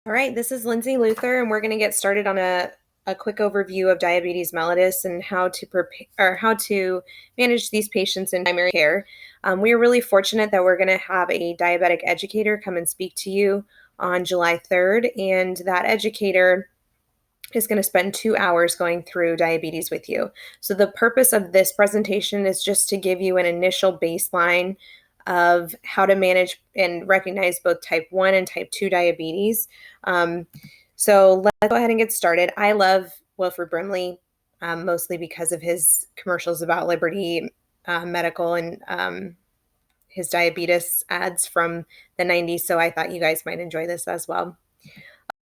All right, this is Lindsay Luther, and we're going to get started on a quick overview of diabetes mellitus and how to prepare or how to manage these patients in primary care. We are really fortunate that we're going to have a diabetic educator come and speak to you on July 3rd, and that educator is going to spend 2 hours going through diabetes with you. So the purpose of this presentation is just to give you an initial baseline of how to manage and recognize both type 1 and type 2 diabetes. So let's go ahead and get started. I love Wilford Brimley, mostly because of his commercials about Liberty Medical and his diabetes ads from the 90s. So I thought you guys might enjoy this as well.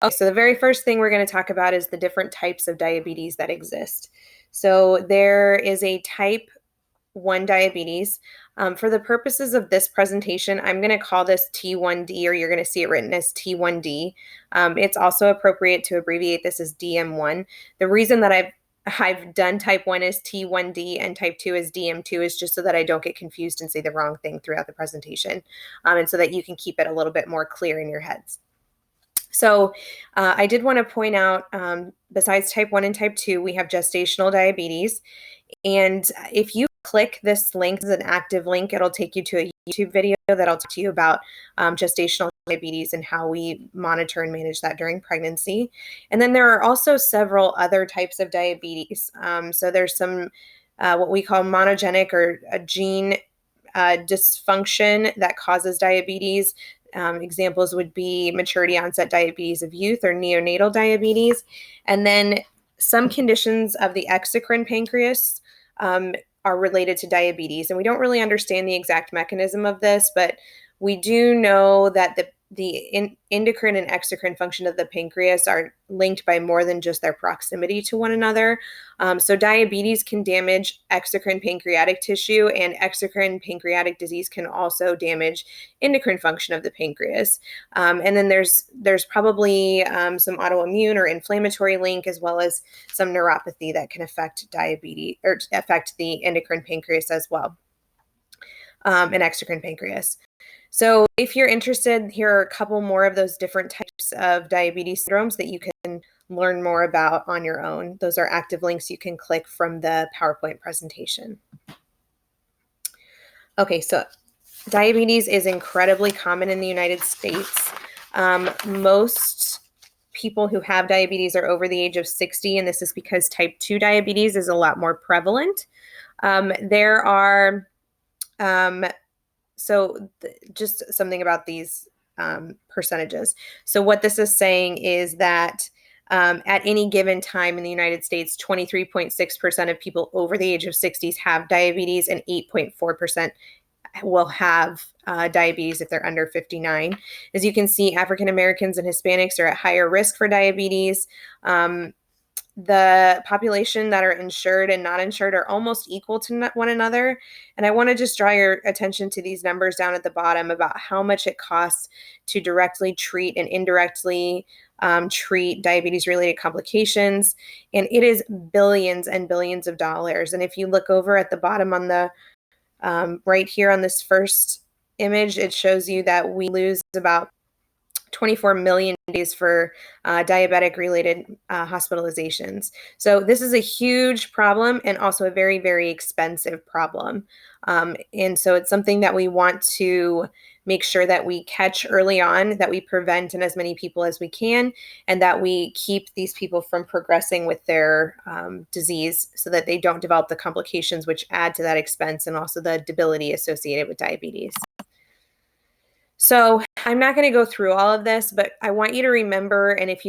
Okay, so the very first thing we're going to talk about is the different types of diabetes that exist. So there is a type 1 diabetes. For the purposes of this presentation, I'm going to call this T1D, or you're going to see it written as T1D. It's also appropriate to abbreviate this as DM1. The reason that I've done type 1 as T1D and type 2 as DM2 is just so that I don't get confused and say the wrong thing throughout the presentation, and so that you can keep it a little bit more clear in your heads. So I did want to point out, besides type 1 and type 2, we have gestational diabetes. And if you click this link as an active link, it'll take you to a YouTube video that'll talk to you about gestational diabetes and how we monitor and manage that during pregnancy. And then there are also several other types of diabetes. So there's some what we call monogenic or a gene dysfunction that causes diabetes. Examples would be maturity onset diabetes of youth or neonatal diabetes. And then some conditions of the exocrine pancreas are related to diabetes. And we don't really understand the exact mechanism of this, but we do know that the endocrine and exocrine function of the pancreas are linked by more than just their proximity to one another. So diabetes can damage exocrine pancreatic tissue, and exocrine pancreatic disease can also damage endocrine function of the pancreas. And then there's probably some autoimmune or inflammatory link, as well as some neuropathy that can affect diabetes or affect the endocrine pancreas as well, and exocrine pancreas. So if you're interested, here are a couple more of those different types of diabetes syndromes that you can learn more about on your own. Those are active links you can click from the PowerPoint presentation. Okay, so diabetes is incredibly common in the United States. Most people who have diabetes are over the age of 60, and this is because type 2 diabetes is a lot more prevalent. Just something about these percentages. So what this is saying is that at any given time in the United States, 23.6% of people over the age of 60s have diabetes, and 8.4% will have diabetes if they're under 59. As you can see, African Americans and Hispanics are at higher risk for diabetes. The population that are insured and not insured are almost equal to one another. And I want to just draw your attention to these numbers down at the bottom about how much it costs to directly treat and indirectly treat diabetes-related complications. And it is billions and billions of dollars. And if you look over at the bottom on the right here on this first image, it shows you that we lose about 24 million days for diabetic-related hospitalizations. So this is a huge problem and also a very, very expensive problem. And so it's something that we want to make sure that we catch early on, that we prevent in as many people as we can, and that we keep these people from progressing with their disease so that they don't develop the complications which add to that expense and also the debility associated with diabetes. So I'm not going to go through all of this, but I want you to remember, and if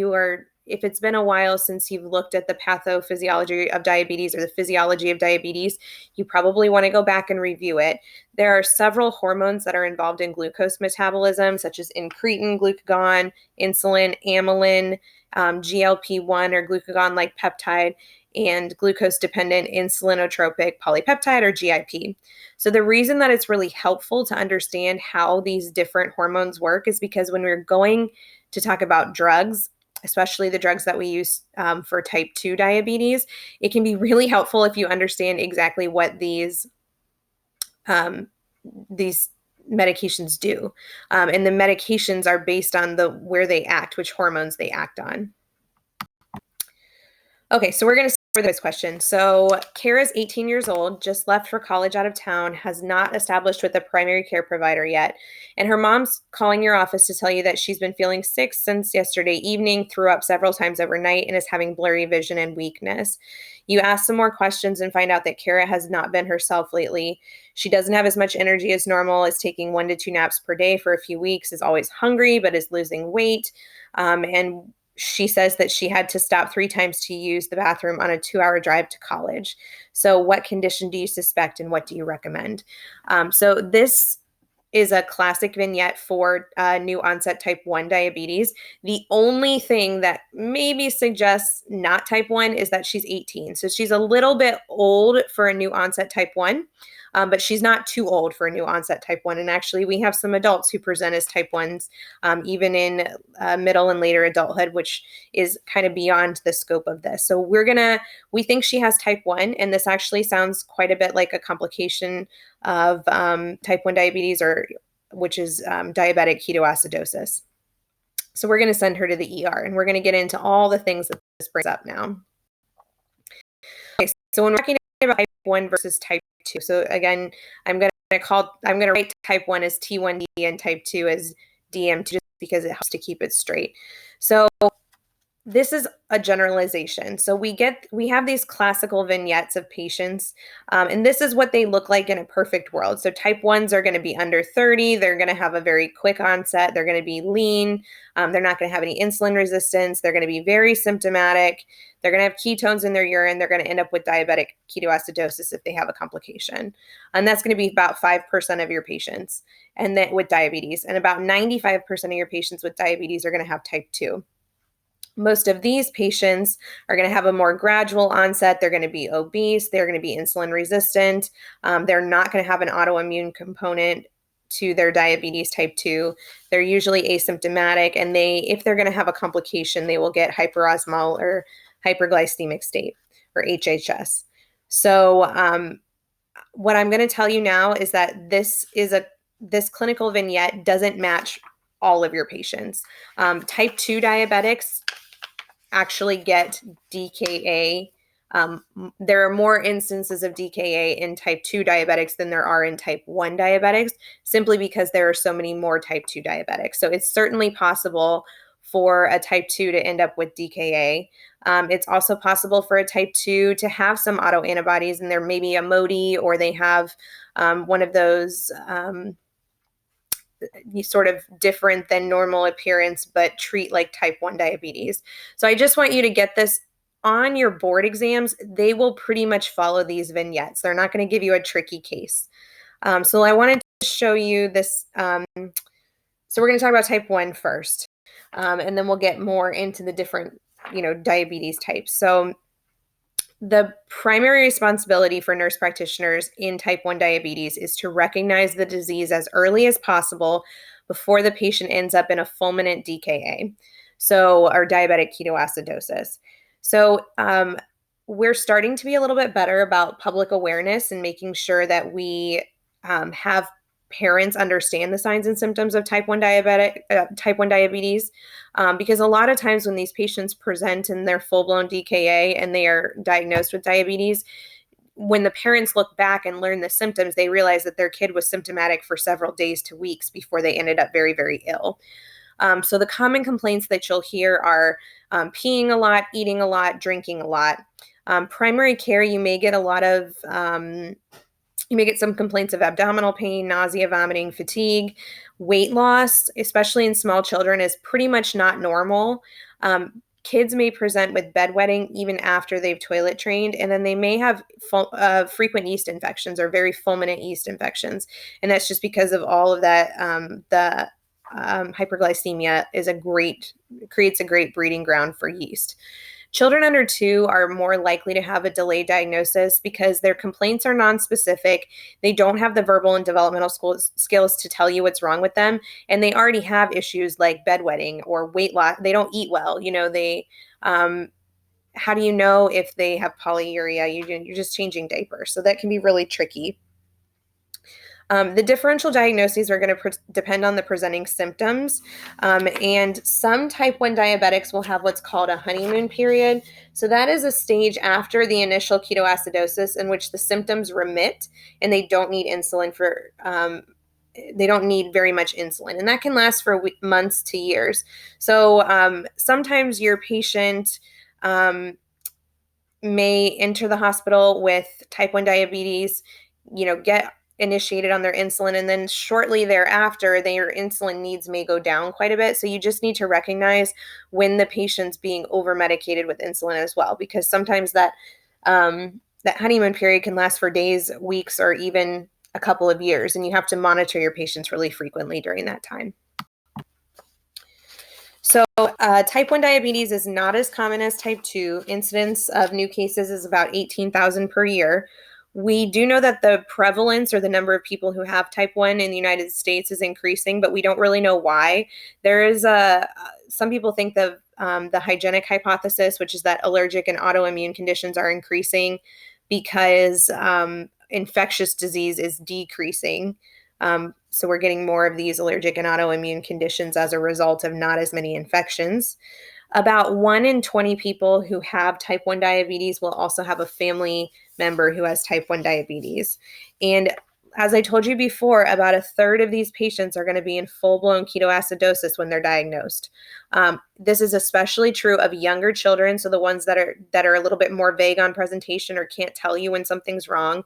it's been a while since you've looked at the pathophysiology of diabetes or the physiology of diabetes, you probably want to go back and review it. There are several hormones that are involved in glucose metabolism, such as incretin, glucagon, insulin, amylin, GLP-1 or glucagon-like peptide, and glucose-dependent insulinotropic polypeptide or GIP. So the reason that it's really helpful to understand how these different hormones work is because when we're going to talk about drugs, especially the drugs that we use for type 2 diabetes, it can be really helpful if you understand exactly what these medications do. And the medications are based on where they act, which hormones they act on. Okay, so we're going to start with this question. So Kara's 18 years old, just left for college out of town, has not established with a primary care provider yet. And her mom's calling your office to tell you that she's been feeling sick since yesterday evening, threw up several times overnight, and is having blurry vision and weakness. You ask some more questions and find out that Kara has not been herself lately. She doesn't have as much energy as normal, is taking 1 to 2 naps per day for a few weeks, is always hungry, but is losing weight. And she says that she had to stop 3 times to use the bathroom on a 2-hour drive to college. So what condition do you suspect and what do you recommend? So this is a classic vignette for new onset type 1 diabetes. The only thing that maybe suggests not type 1 is that she's 18. So she's a little bit old for a new onset type 1. But she's not too old for a new onset type 1. And actually, we have some adults who present as type 1s, even in middle and later adulthood, which is kind of beyond the scope of this. So we think she has type 1, and this actually sounds quite a bit like a complication of type 1 diabetes, which is diabetic ketoacidosis. So we're going to send her to the ER, and we're going to get into all the things that this brings up now. Okay, so when we're talking about type 1 versus type 2. So again, I'm going to write type 1 as T1D and type 2 as DM2 just because it helps to keep it straight. So this is a generalization. So we have these classical vignettes of patients, and this is what they look like in a perfect world. So type 1s are going to be under 30. They're going to have a very quick onset. They're going to be lean. They're not going to have any insulin resistance. They're going to be very symptomatic. They're going to have ketones in their urine. They're going to end up with diabetic ketoacidosis if they have a complication. And that's going to be about 5% of your patients and then with diabetes. And about 95% of your patients with diabetes are going to have type 2. Most of these patients are going to have a more gradual onset. They're going to be obese. They're going to be insulin resistant. They're not going to have an autoimmune component to their diabetes type 2. They're usually asymptomatic, and if they're going to have a complication, they will get hyperosmolar or hyperglycemic state, or HHS. So what I'm going to tell you now is that this clinical vignette doesn't match all of your patients. Type 2 diabetics actually get DKA. There are more instances of DKA in type 2 diabetics than there are in type 1 diabetics, simply because there are so many more type 2 diabetics. So it's certainly possible for a type 2 to end up with DKA. It's also possible for a type 2 to have some autoantibodies, and there may be a MODY, or they have one of those sort of different than normal appearance, but treat like type 1 diabetes. So I just want you to get this on your board exams. They will pretty much follow these vignettes. They're not going to give you a tricky case. So I wanted to show you this. So we're going to talk about type 1 first, and then we'll get more into the different, diabetes types. So the primary responsibility for nurse practitioners in type 1 diabetes is to recognize the disease as early as possible before the patient ends up in a fulminant DKA, or diabetic ketoacidosis. So we're starting to be a little bit better about public awareness and making sure that we have parents understand the signs and symptoms of type 1 diabetes, because a lot of times when these patients present in their full-blown DKA and they are diagnosed with diabetes, when the parents look back and learn the symptoms, they realize that their kid was symptomatic for several days to weeks before they ended up very, very ill. So the common complaints that you'll hear are peeing a lot, eating a lot, drinking a lot. Primary care, you may get some complaints of abdominal pain, nausea, vomiting, fatigue. Weight loss, especially in small children, is pretty much not normal. Kids may present with bedwetting even after they've toilet trained, and then they may have frequent yeast infections or very fulminant yeast infections. And that's just because of all of that. The hyperglycemia creates a great breeding ground for yeast. Children under 2 are more likely to have a delayed diagnosis because their complaints are nonspecific. They don't have the verbal and developmental skills to tell you what's wrong with them, and they already have issues like bedwetting or weight loss. They don't eat well. How do you know if they have polyuria? You're just changing diapers, so that can be really tricky. The differential diagnoses are going to depend on the presenting symptoms, and some type 1 diabetics will have what's called a honeymoon period. So that is a stage after the initial ketoacidosis in which the symptoms remit and they don't need insulin they don't need very much insulin, and that can last for months to years. So sometimes your patient may enter the hospital with type 1 diabetes, get initiated on their insulin, and then shortly thereafter, their insulin needs may go down quite a bit. So you just need to recognize when the patient's being over-medicated with insulin as well, because sometimes that honeymoon period can last for days, weeks, or even a couple of years, and you have to monitor your patients really frequently during that time. So type 1 diabetes is not as common as type 2. Incidence of new cases is about 18,000 per year. We do know that the prevalence or the number of people who have type 1 in the United States is increasing, but we don't really know why. There is some people think the hygienic hypothesis, which is that allergic and autoimmune conditions are increasing because infectious disease is decreasing. So we're getting more of these allergic and autoimmune conditions as a result of not as many infections. About 1 in 20 people who have type 1 diabetes will also have a family member who has type 1 diabetes. And as I told you before, about a third of these patients are going to be in full-blown ketoacidosis when they're diagnosed. This is especially true of younger children, so the ones that are a little bit more vague on presentation or can't tell you when something's wrong,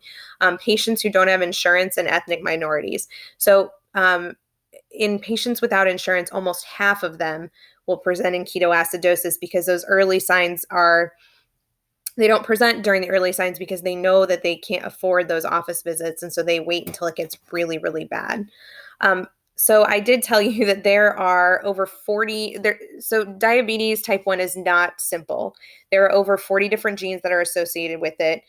patients who don't have insurance, and ethnic minorities. So in patients without insurance, almost half of them will present in ketoacidosis because those early signs they don't present during the early signs because they know that they can't afford those office visits, and so they wait until it gets really, really bad. So I did tell you that there are over 40, so diabetes type 1 is not simple. There are over 40 different genes that are associated with it.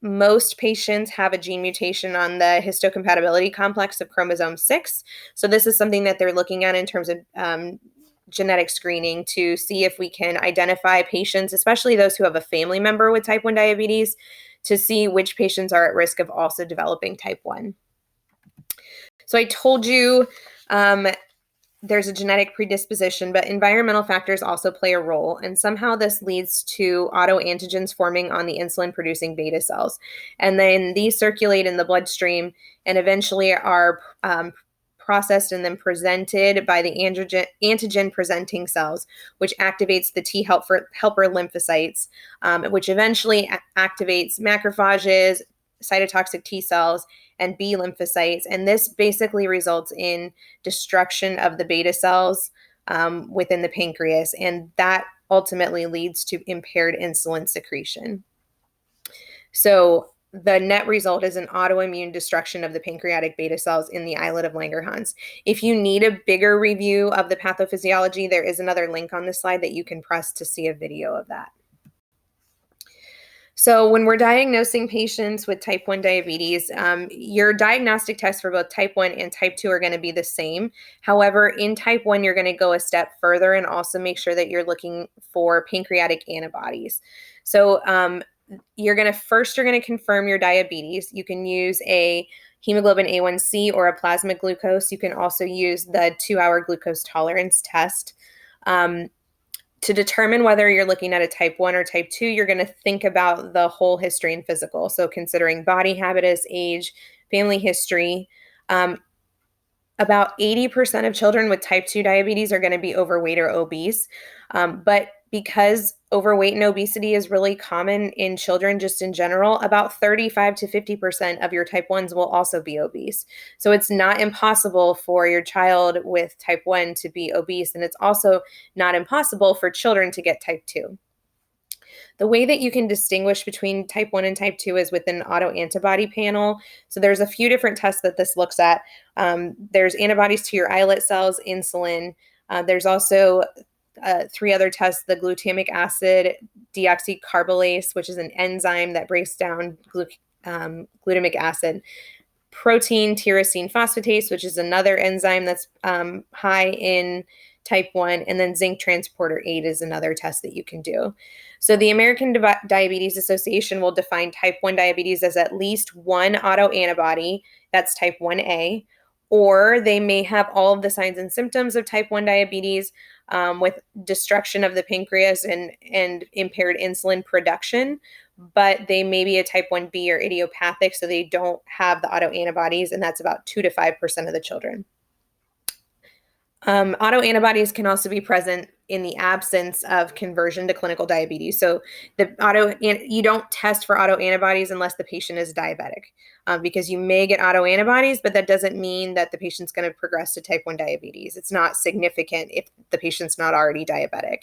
Most patients have a gene mutation on the histocompatibility complex of chromosome 6. So this is something that they're looking at in terms of genetic screening to see if we can identify patients, especially those who have a family member with type 1 diabetes, to see which patients are at risk of also developing type 1. So I told you there's a genetic predisposition, but environmental factors also play a role, and somehow this leads to autoantigens forming on the insulin-producing beta cells. And then these circulate in the bloodstream and eventually are processed and then presented by the antigen-presenting cells, which activates the T helper lymphocytes, which eventually activates macrophages, cytotoxic T cells, and B lymphocytes. And this basically results in destruction of the beta cells within the pancreas, and that ultimately leads to impaired insulin secretion. So the net result is an autoimmune destruction of the pancreatic beta cells in the islet of Langerhans. If you need a bigger review of the pathophysiology, there is another link on this slide that you can press to see a video of that. So when we're diagnosing patients with type 1 diabetes, your diagnostic tests for both type 1 and type 2 are going to be the same. However, in type 1, you're going to go a step further and also make sure that you're looking for pancreatic antibodies. So you're going to confirm your diabetes. You can use a hemoglobin A1C or a plasma glucose. You can also use the 2-hour glucose tolerance test. To determine whether you're looking at a type 1 or type 2, you're going to think about the whole history and physical. So considering body habitus, age, family history. About 80% of children with type 2 diabetes are going to be overweight or obese. But because overweight and obesity is really common in children just in general, about 35 to 50% of your type 1s will also be obese. So it's not impossible for your child with type 1 to be obese, and it's also not impossible for children to get type 2. The way that you can distinguish between type 1 and type 2 is with an autoantibody panel. So there's a few different tests that this looks at. There's antibodies to your islet cells, insulin. There's also 3 other tests, the glutamic acid deoxycarbolase, which is an enzyme that breaks down glutamic acid, protein tyrosine phosphatase, which is another enzyme that's high in type 1, and then zinc transporter 8 is another test that you can do. So the American Diabetes Association will define type 1 diabetes as at least one autoantibody, that's type 1A, or they may have all of the signs and symptoms of type 1 diabetes with destruction of the pancreas and impaired insulin production, but they may be a type 1B or idiopathic, so they don't have the autoantibodies, and that's about 2 to 5% of the children. Autoantibodies can also be present in the absence of conversion to clinical diabetes. So you don't test for autoantibodies unless the patient is diabetic, because you may get autoantibodies, but that doesn't mean that the patient's going to progress to type 1 diabetes. It's not significant if the patient's not already diabetic.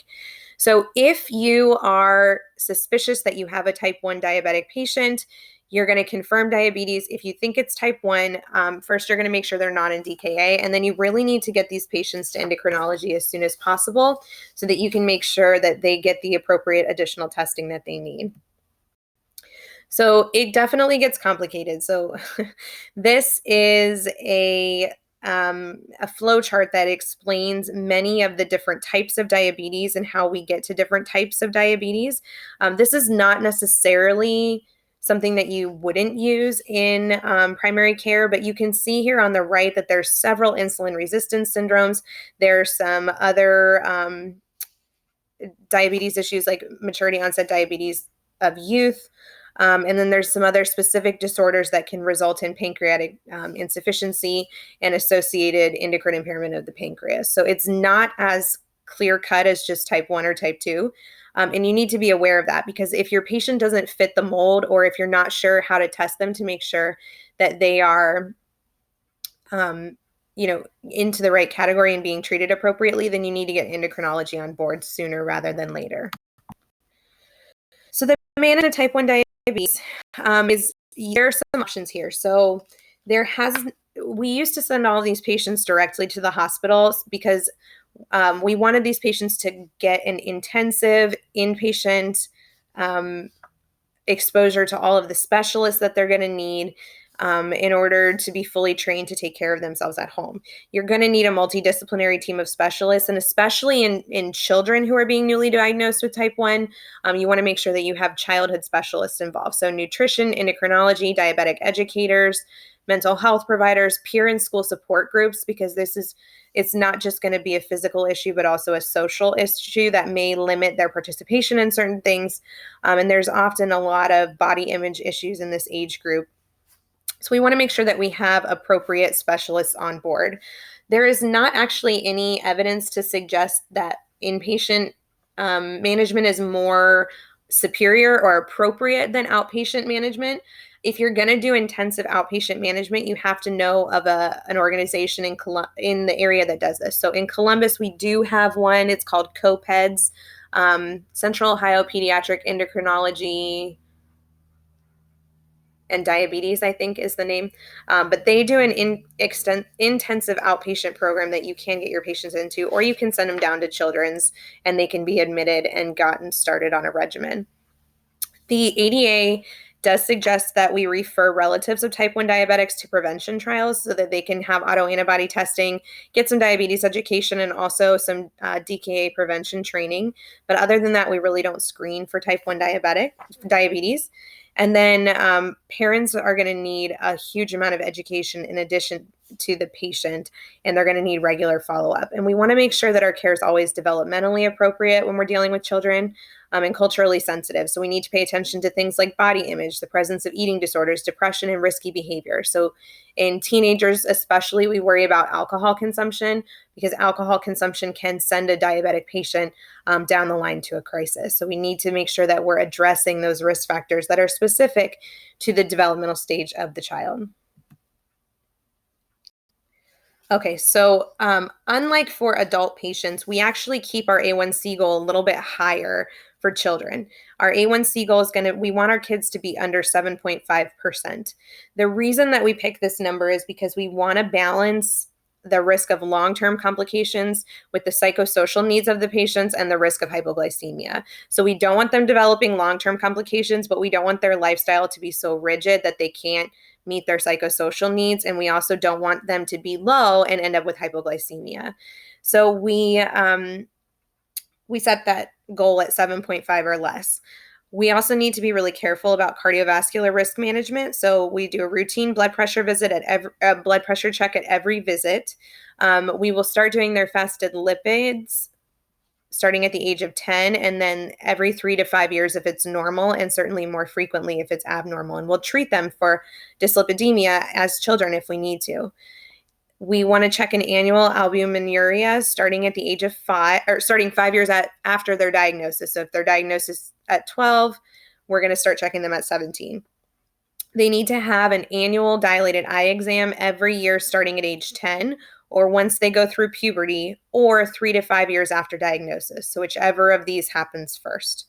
So if you are suspicious that you have a type 1 diabetic patient, you're going to confirm diabetes. If you think it's type 1, first you're going to make sure they're not in DKA, and then you really need to get these patients to endocrinology as soon as possible so that you can make sure that they get the appropriate additional testing that they need. So it definitely gets complicated. So this is a flow chart that explains many of the different types of diabetes and how we get to different types of diabetes. This is not necessarily something that you wouldn't use in primary care, but you can see here on the right that there's several insulin resistance syndromes. There's some other diabetes issues like maturity onset diabetes of youth. And then there's some other specific disorders that can result in pancreatic insufficiency and associated endocrine impairment of the pancreas. So it's not as clear cut as just type 1 or type 2. And you need to be aware of that, because if your patient doesn't fit the mold, or if you're not sure how to test them to make sure that they are, into the right category and being treated appropriately, then you need to get endocrinology on board sooner rather than later. So the management of type 1 diabetes there are some options here. So we used to send all of these patients directly to the hospitals because we wanted these patients to get an intensive inpatient exposure to all of the specialists that they're going to need in order to be fully trained to take care of themselves at home. You're going to need a multidisciplinary team of specialists, and especially in children who are being newly diagnosed with type 1, you want to make sure that you have childhood specialists involved. So nutrition, endocrinology, diabetic educators, mental health providers, peer and school support groups, because it's not just going to be a physical issue, but also a social issue that may limit their participation in certain things. And there's often a lot of body image issues in this age group. So we want to make sure that we have appropriate specialists on board. There is not actually any evidence to suggest that inpatient management is more superior or appropriate than outpatient management. If you're going to do intensive outpatient management, you have to know of an organization in the area that does this. So in Columbus, we do have one. It's called COPEDS, Central Ohio Pediatric Endocrinology and Diabetes, I think is the name. But they do an intensive outpatient program that you can get your patients into, or you can send them down to Children's and they can be admitted and gotten started on a regimen. The ADA does suggest that we refer relatives of type 1 diabetics to prevention trials so that they can have autoantibody testing, get some diabetes education, and also some DKA prevention training. But other than that, we really don't screen for type 1 diabetes. And then parents are going to need a huge amount of education in addition to the patient, and they're going to need regular follow-up. And we want to make sure that our care is always developmentally appropriate when we're dealing with children, and culturally sensitive. So we need to pay attention to things like body image, the presence of eating disorders, depression, and risky behavior. So in teenagers especially, we worry about alcohol consumption, because alcohol consumption can send a diabetic patient down the line to a crisis. So we need to make sure that we're addressing those risk factors that are specific to the developmental stage of the child. Okay, so unlike for adult patients, we actually keep our A1C goal a little bit higher for children. Our A1C goal is we want our kids to be under 7.5%. The reason that we pick this number is because we want to balance the risk of long-term complications with the psychosocial needs of the patients and the risk of hypoglycemia. So we don't want them developing long-term complications, but we don't want their lifestyle to be so rigid that they can't meet their psychosocial needs. And we also don't want them to be low and end up with hypoglycemia. So we set that goal at 7.5 or less. We also need to be really careful about cardiovascular risk management. So we do a routine blood pressure visit at blood pressure check at every visit. We will start doing their fasted lipids starting at the age of 10, and then every 3 to 5 years if it's normal, and certainly more frequently if it's abnormal. And we'll treat them for dyslipidemia as children if we need to. We want to check an annual albuminuria starting at the age of 5, or starting 5 years after their diagnosis. So if their diagnosis at 12, we're going to start checking them at 17. They need to have an annual dilated eye exam every year starting at age 10, or once they go through puberty, or 3 to 5 years after diagnosis. So whichever of these happens first.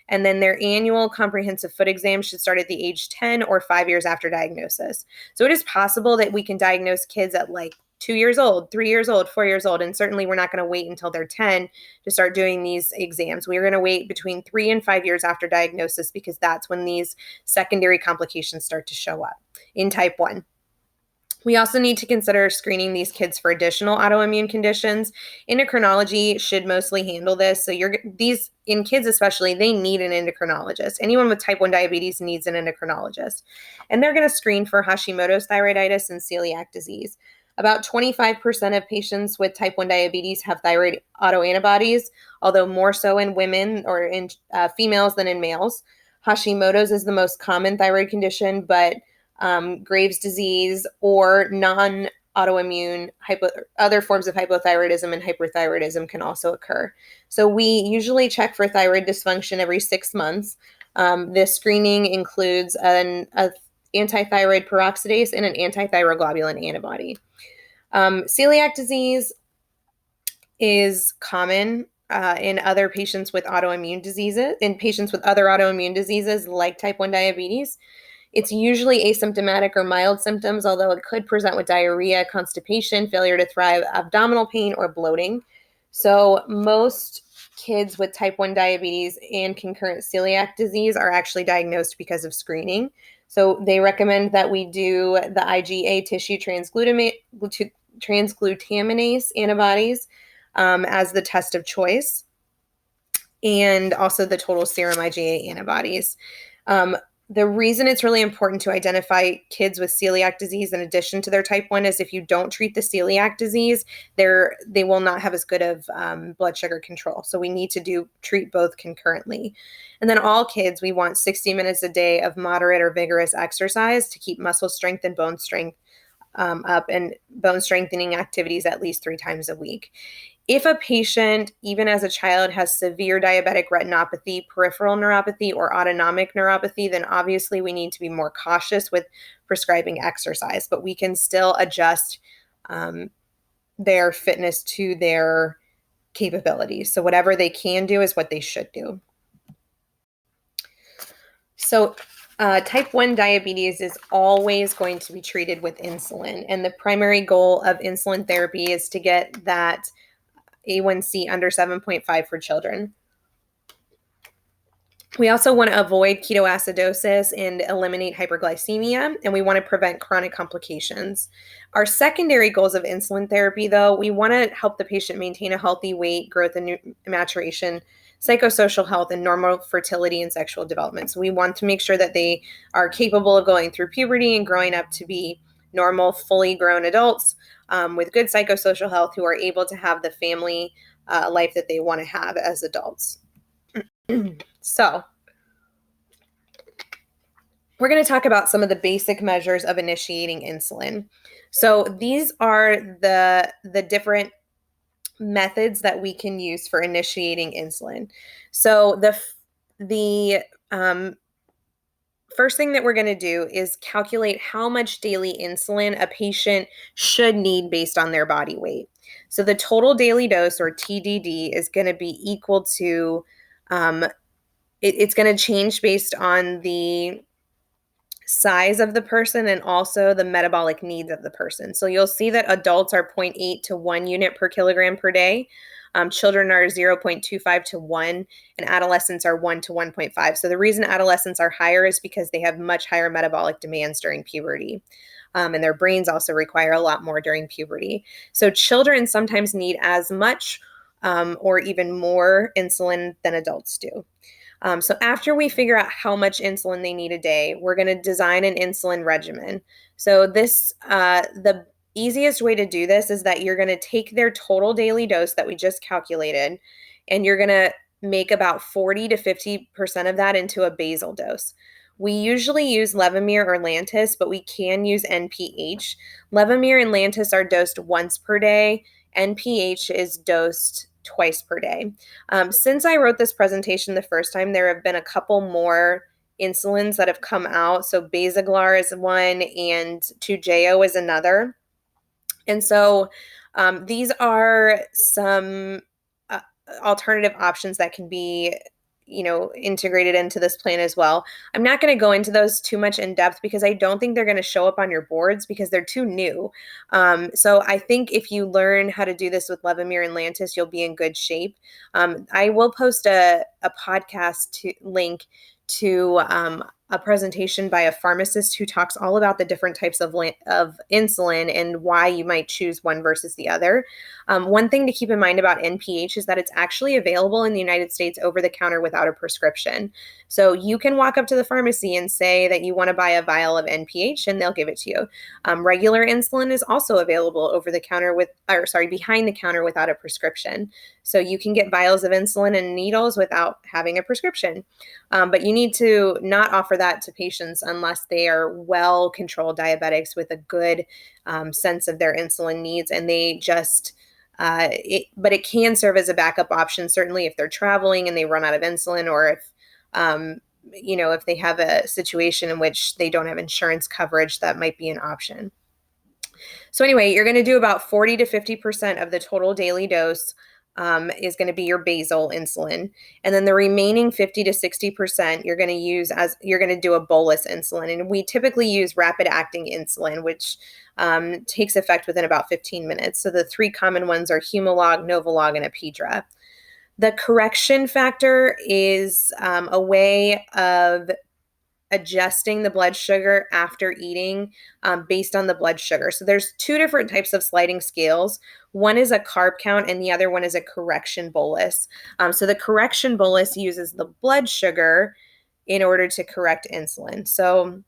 And then their annual comprehensive foot exam should start at the age 10 or 5 years after diagnosis. So it is possible that we can diagnose kids at like 2 years old, 3 years old, 4 years old, and certainly we're not going to wait until they're 10 to start doing these exams. We're going to wait between 3 and 5 years after diagnosis because that's when these secondary complications start to show up in type 1. We also need to consider screening these kids for additional autoimmune conditions. Endocrinology should mostly handle this. So these, in kids especially, they need an endocrinologist. Anyone with type 1 diabetes needs an endocrinologist. And they're going to screen for Hashimoto's thyroiditis and celiac disease. About 25% of patients with type 1 diabetes have thyroid autoantibodies, although more so in women or in females than in males. Hashimoto's is the most common thyroid condition, but Graves' disease or non-autoimmune other forms of hypothyroidism and hyperthyroidism can also occur. So we usually check for thyroid dysfunction every 6 months. This screening includes an antithyroid peroxidase and an antithyroglobulin antibody. Celiac disease is common in other patients with autoimmune diseases, in patients with other autoimmune diseases like type 1 diabetes. It's usually asymptomatic or mild symptoms, although it could present with diarrhea, constipation, failure to thrive, abdominal pain, or bloating. So most kids with type 1 diabetes and concurrent celiac disease are actually diagnosed because of screening. So they recommend that we do the IgA tissue transglutaminase antibodies as the test of choice, and also the total serum IgA antibodies. The reason it's really important to identify kids with celiac disease in addition to their type 1 is if you don't treat the celiac disease, they will not have as good of blood sugar control. So we need to treat both concurrently. And then all kids, we want 60 minutes a day of moderate or vigorous exercise to keep muscle strength and bone strength up, and bone strengthening activities at least 3 times a week. If a patient, even as a child, has severe diabetic retinopathy, peripheral neuropathy, or autonomic neuropathy, then obviously we need to be more cautious with prescribing exercise, but we can still adjust their fitness to their capabilities. So whatever they can do is what they should do. So type 1 diabetes is always going to be treated with insulin, and the primary goal of insulin therapy is to get that A1C under 7.5 for children. We also want to avoid ketoacidosis and eliminate hyperglycemia, and we want to prevent chronic complications. Our secondary goals of insulin therapy, though, we want to help the patient maintain a healthy weight, growth and maturation, psychosocial health, and normal fertility and sexual development. So we want to make sure that they are capable of going through puberty and growing up to be normal, fully grown adults with good psychosocial health who are able to have the family life that they want to have as adults. So we're going to talk about some of the basic measures of initiating insulin. So these are the different methods that we can use for initiating insulin. So the first thing that we're going to do is calculate how much daily insulin a patient should need based on their body weight. So the total daily dose, or TDD, is going to be equal to, it's going to change based on the size of the person and also the metabolic needs of the person. So you'll see that adults are 0.8 to 1 unit per kilogram per day. Children are 0.25 to 1, and adolescents are 1 to 1.5. So the reason adolescents are higher is because they have much higher metabolic demands during puberty. and their brains also require a lot more during puberty. So children sometimes need as much or even more insulin than adults do. So after we figure out how much insulin they need a day, we're going to design an insulin regimen. So the easiest way to do this is that you're going to take their total daily dose that we just calculated, and you're going to make about 40 to 50% of that into a basal dose. We usually use Levemir or Lantus, but we can use NPH. Levemir and Lantus are dosed once per day. NPH is dosed twice per day. Since I wrote this presentation the first time, there have been a couple more insulins that have come out. So Basaglar is one and Toujeo is another. And so these are some alternative options that can be integrated into this plan as well. I'm not going to go into those too much in depth because I don't think they're going to show up on your boards because they're too new. So I think if you learn how to do this with Levemir and Lantus, you'll be in good shape. I will post a podcast link to a presentation by a pharmacist who talks all about the different types of insulin and why you might choose one versus the other. One thing to keep in mind about NPH is that it's actually available in the United States over the counter without a prescription. So you can walk up to the pharmacy and say that you want to buy a vial of NPH and they'll give it to you. Regular insulin is also available over the counter behind the counter without a prescription. So you can get vials of insulin and needles without having a prescription. But you need to not offer that to patients unless they are well-controlled diabetics with a good sense of their insulin needs, and they just but it can serve as a backup option, certainly if they're traveling and they run out of insulin, or if they have a situation in which they don't have insurance coverage, that might be an option. So anyway, you're going to do about 40 to 50% of the total daily dose is going to be your basal insulin. And then the remaining 50 to 60% you're going to do a bolus insulin. And we typically use rapid acting insulin, which takes effect within about 15 minutes. So the three common ones are Humalog, Novolog, and Apidra. The correction factor is a way of adjusting the blood sugar after eating based on the blood sugar. So there's two different types of sliding scales. One is a carb count and the other one is a correction bolus. So the correction bolus uses the blood sugar in order to correct insulin. So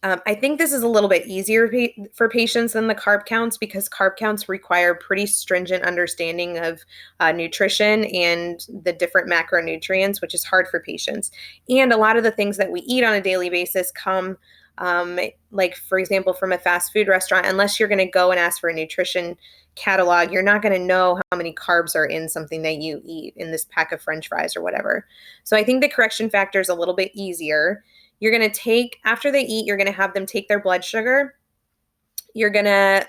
I think this is a little bit easier for patients than the carb counts because carb counts require pretty stringent understanding of nutrition and the different macronutrients, which is hard for patients. And a lot of the things that we eat on a daily basis come, like, for example, from a fast food restaurant. Unless you're going to go and ask for a nutrition catalog, you're not going to know how many carbs are in something that you eat in this pack of French fries or whatever. So I think the correction factor is a little bit easier. You're going to take, after they eat, you're going to have them take their blood sugar. You're going to,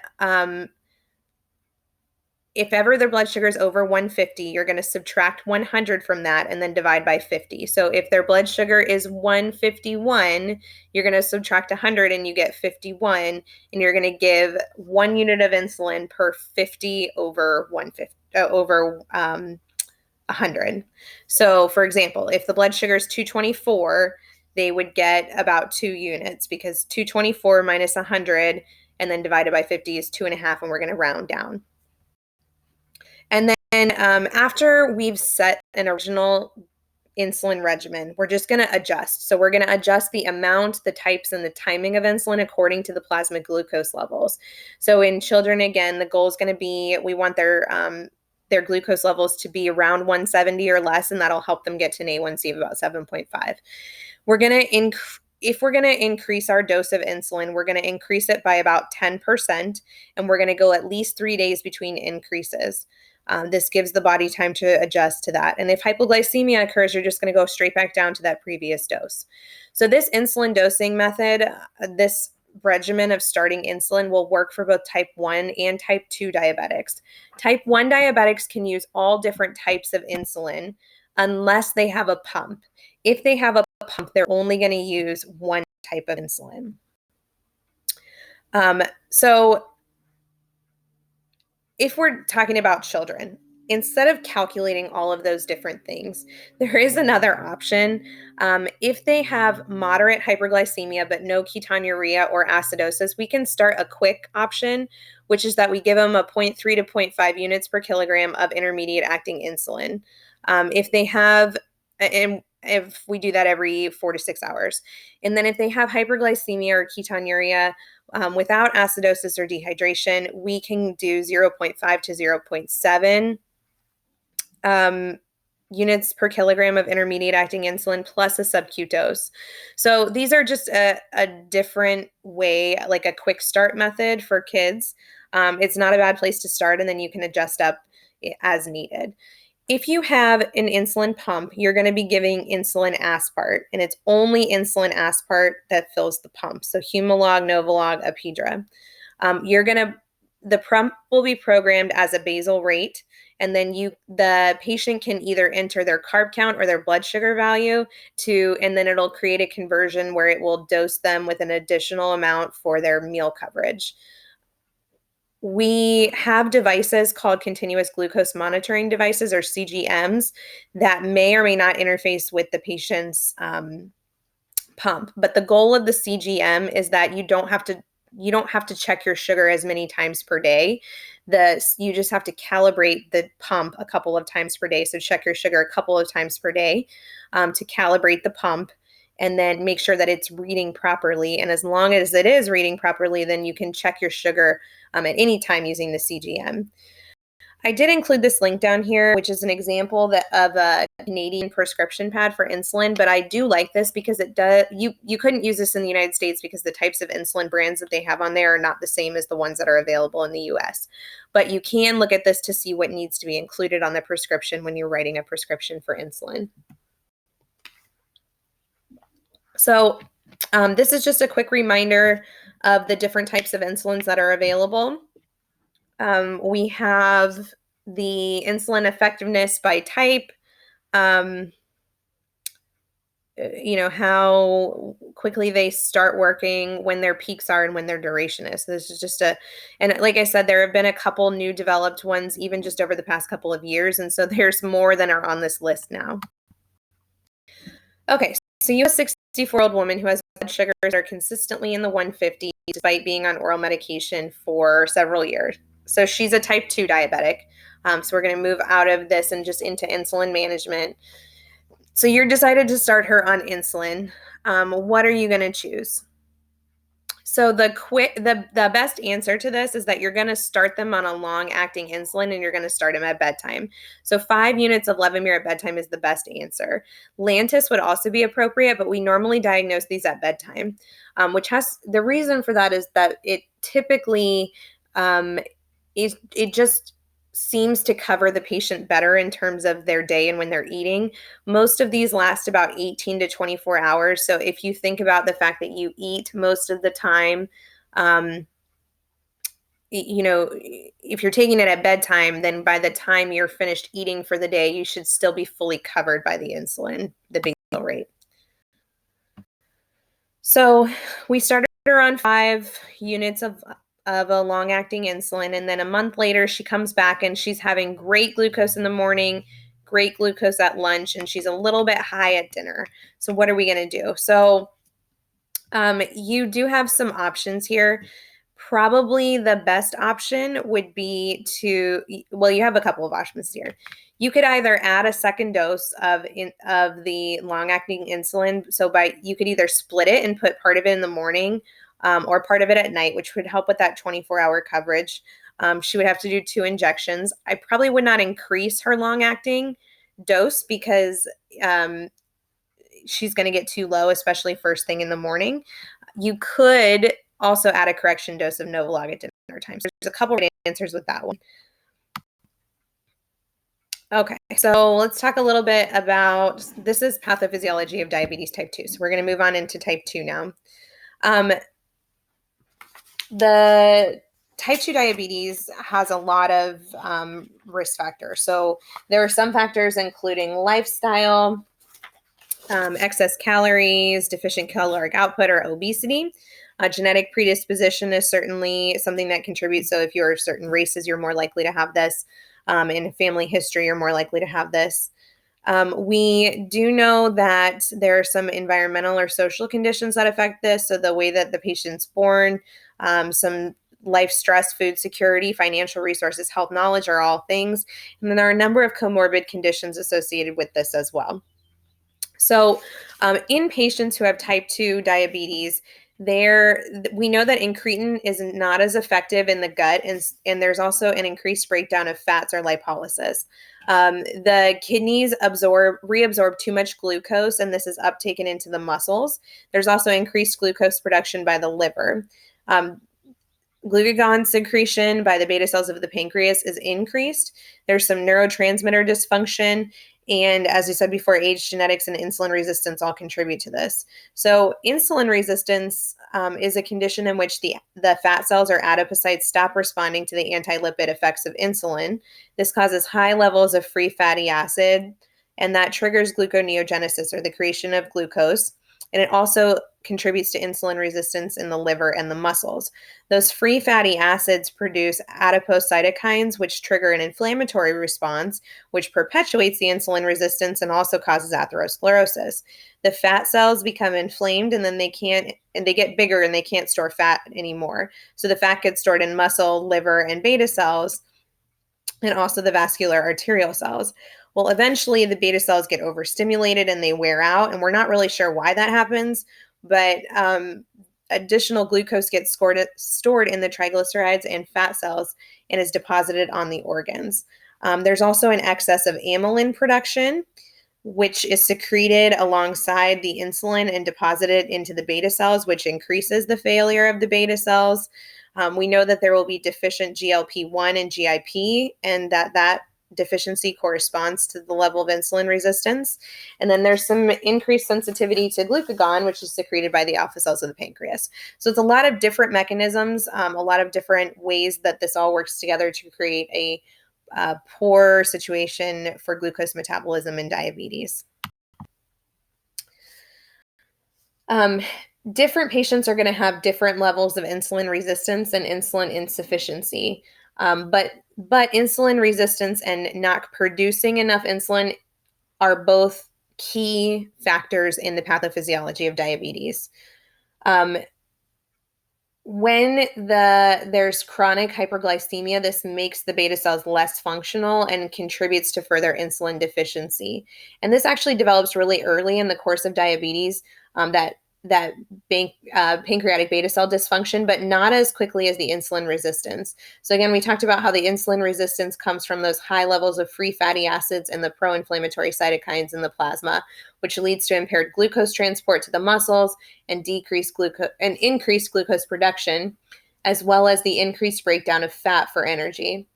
if ever their blood sugar is over 150, you're going to subtract 100 from that and then divide by 50. So if their blood sugar is 151, you're going to subtract 100 and you get 51, and you're going to give 1 unit of insulin per 50 over 100. So for example, if the blood sugar is 224, they would get about 2 units because 224 minus 100 and then divided by 50 is 2.5, and we're going to round down. And then after we've set an original insulin regimen, we're just going to adjust. So we're going to adjust the amount, the types, and the timing of insulin according to the plasma glucose levels. So in children, again, the goal is going to be we want their glucose levels to be around 170 or less, and that'll help them get to an A1C of about 7.5. If we're going to increase our dose of insulin, we're going to increase it by about 10%, and we're going to go at least 3 days between increases. This gives the body time to adjust to that. And if hypoglycemia occurs, you're just going to go straight back down to that previous dose. So this insulin dosing method, this regimen of starting insulin will work for both type 1 and type 2 diabetics. Type 1 diabetics can use all different types of insulin unless they have a pump. If they have a pump, they're only going to use one type of insulin. So if we're talking about children, instead of calculating all of those different things, there is another option. If they have moderate hyperglycemia but no ketonuria or acidosis, we can start a quick option, which is that we give them a 0.3 to 0.5 units per kilogram of intermediate acting insulin. If they have, and if we do that every 4 to 6 hours. And then if they have hyperglycemia or ketonuria without acidosis or dehydration, we can do 0.5 to 0.7 units per kilogram of intermediate acting insulin plus a subQ dose. So these are just a different way, like a quick start method for kids. It's not a bad place to start, and then you can adjust up as needed. If you have an insulin pump, you're going to be giving insulin aspart, and it's only insulin aspart that fills the pump. So Humalog, Novolog, Apidra. The pump will be programmed as a basal rate, and then the patient can either enter their carb count or their blood sugar value and then it'll create a conversion where it will dose them with an additional amount for their meal coverage. We have devices called continuous glucose monitoring devices, or CGMs, that may or may not interface with the patient's pump. But the goal of the CGM is that you don't have to check your sugar as many times per day. You just have to calibrate the pump a couple of times per day. So check your sugar a couple of times per day to calibrate the pump, and then make sure that it's reading properly. And as long as it is reading properly, then you can check your sugar at any time using the CGM. I did include this link down here, which is an example of a Canadian prescription pad for insulin, but I do like this because you couldn't use this in the United States because the types of insulin brands that they have on there are not the same as the ones that are available in the US. But you can look at this to see what needs to be included on the prescription when you're writing a prescription for insulin. So this is just a quick reminder of the different types of insulins that are available. We have the insulin effectiveness by type, how quickly they start working, when their peaks are, and when their duration is. So this is and like I said, there have been a couple new developed ones even just over the past couple of years. And so there's more than are on this list now. Okay, so you have a 64-year-old woman who has blood sugars that are consistently in the 150s despite being on oral medication for several years. So she's a type 2 diabetic. So we're going to move out of this and just into insulin management. So you're decided to start her on insulin. What are you going to choose? So the best answer to this is that you're going to start them on a long-acting insulin, and you're going to start them at bedtime. So 5 units of Levemir at bedtime is the best answer. Lantus would also be appropriate, but we normally diagnose these at bedtime, the reason for that is that it typically it just seems to cover the patient better in terms of their day and when they're eating. Most of these last about 18 to 24 hours. So if you think about the fact that you eat most of the time, if you're taking it at bedtime, then by the time you're finished eating for the day, you should still be fully covered by the insulin, the basal rate. So we started her on 5 units of a long-acting insulin, and then a month later she comes back and she's having great glucose in the morning, great glucose at lunch, and she's a little bit high at dinner. So what are we going to do? So you do have some options here. Probably the best option would be you have a couple of options here. You could either add a second dose of the long-acting insulin. So you could either split it and put part of it in the morning or part of it at night, which would help with that 24-hour coverage. She would have to do 2 injections. I probably would not increase her long-acting dose because she's going to get too low, especially first thing in the morning. You could also add a correction dose of Novolog at dinner time. So there's a couple of answers with that one. Okay, so let's talk a little bit about, this is pathophysiology of diabetes type 2. So we're going to move on into type 2 now. The type 2 diabetes has a lot of risk factors. So there are some factors including lifestyle, excess calories, deficient caloric output, or obesity. Genetic predisposition is certainly something that contributes. So if you're certain races, you're more likely to have this. and family history are more likely to have this. We do know that there are some environmental or social conditions that affect this. So the way that the patient's born, some life stress, food security, financial resources, health knowledge are all things. And then there are a number of comorbid conditions associated with this as well. So in patients who have type 2 diabetes, we know that incretin is not as effective in the gut, and there's also an increased breakdown of fats or lipolysis. The kidneys reabsorb too much glucose, and this is uptaken into the muscles. There's also increased glucose production by the liver. Glucagon secretion by the beta cells of the pancreas is increased. There's some neurotransmitter dysfunction. And as we said before, age, genetics, and insulin resistance all contribute to this. So insulin resistance is a condition in which the fat cells or adipocytes stop responding to the anti-lipid effects of insulin. This causes high levels of free fatty acid, and that triggers gluconeogenesis, or the creation of glucose. And it also contributes to insulin resistance in the liver and the muscles. Those free fatty acids produce adipose cytokines, which trigger an inflammatory response, which perpetuates the insulin resistance and also causes atherosclerosis. The fat cells become inflamed, and then they get bigger and they can't store fat anymore. So the fat gets stored in muscle, liver, and beta cells, and also the vascular arterial cells. Well, eventually the beta cells get overstimulated and they wear out, and we're not really sure why that happens, but additional glucose gets stored in the triglycerides and fat cells and is deposited on the organs. There's also an excess of amylin production, which is secreted alongside the insulin and deposited into the beta cells, which increases the failure of the beta cells. We know that there will be deficient GLP-1 and GIP, and that deficiency corresponds to the level of insulin resistance. And then there's some increased sensitivity to glucagon, which is secreted by the alpha cells of the pancreas. So it's a lot of different mechanisms, a lot of different ways that this all works together to create a poor situation for glucose metabolism in diabetes. Different patients are going to have different levels of insulin resistance and insulin insufficiency. But insulin resistance and not producing enough insulin are both key factors in the pathophysiology of diabetes. When there's chronic hyperglycemia, this makes the beta cells less functional and contributes to further insulin deficiency. And this actually develops really early in the course of diabetes, that pancreatic beta cell dysfunction, but not as quickly as the insulin resistance. So again, we talked about how the insulin resistance comes from those high levels of free fatty acids and the pro-inflammatory cytokines in the plasma, which leads to impaired glucose transport to the muscles and increased glucose production, as well as the increased breakdown of fat for energy.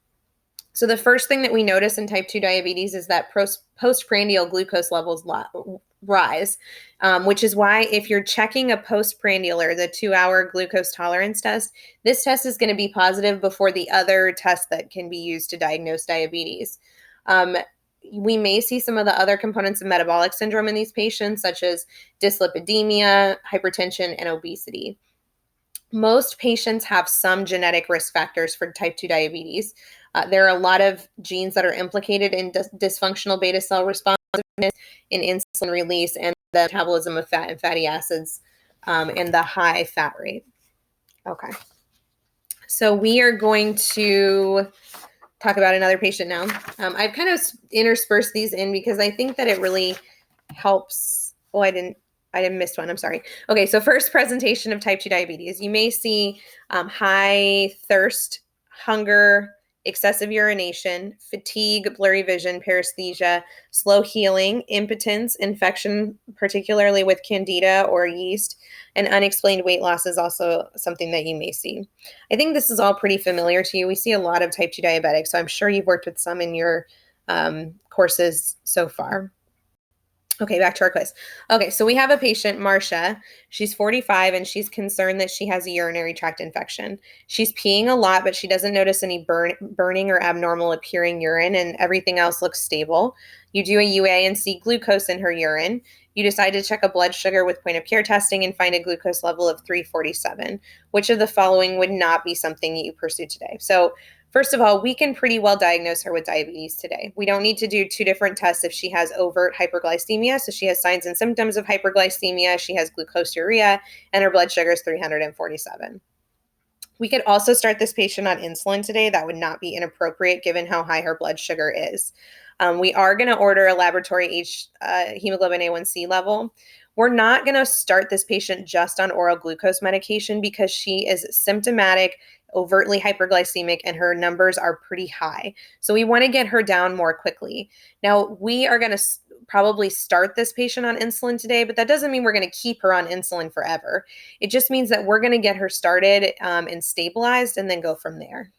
So the first thing that we notice in type 2 diabetes is that postprandial glucose levels rise, which is why if you're checking a postprandial, or the 2-hour glucose tolerance test, this test is going to be positive before the other tests that can be used to diagnose diabetes. We may see some of the other components of metabolic syndrome in these patients, such as dyslipidemia, hypertension, and obesity. Most patients have some genetic risk factors for type 2 diabetes. There are a lot of genes that are implicated in dysfunctional beta cell responsiveness, in insulin release, and the metabolism of fat and fatty acids, and the high fat rate. Okay. So we are going to talk about another patient now. I've kind of interspersed these in because I think that it really helps. Oh, I didn't miss one. I'm sorry. Okay, so first, presentation of type 2 diabetes. You may see high thirst, hunger, excessive urination, fatigue, blurry vision, paresthesia, slow healing, impotence, infection, particularly with candida or yeast, and unexplained weight loss is also something that you may see. I think this is all pretty familiar to you. We see a lot of type 2 diabetics, so I'm sure you've worked with some in your courses so far. Okay, back to our quiz. Okay, so we have a patient, Marcia. She's 45 and she's concerned that she has a urinary tract infection. She's peeing a lot, but she doesn't notice any burning or abnormal appearing urine, and everything else looks stable. You do a UA and see glucose in her urine. You decide to check a blood sugar with point of care testing and find a glucose level of 347. Which of the following would not be something you pursue today? So First of all, we can pretty well diagnose her with diabetes today. We don't need to do two different tests if she has overt hyperglycemia. So she has signs and symptoms of hyperglycemia, she has glucosuria, and her blood sugar is 347. We could also start this patient on insulin today. That would not be inappropriate given how high her blood sugar is. We are going to order a laboratory hemoglobin A1C level. We're not going to start this patient just on oral glucose medication because she is symptomatic, overtly hyperglycemic, and her numbers are pretty high. So we want to get her down more quickly. Now, we are going to probably start this patient on insulin today, but that doesn't mean we're going to keep her on insulin forever. It just means that we're going to get her started and stabilized and then go from there.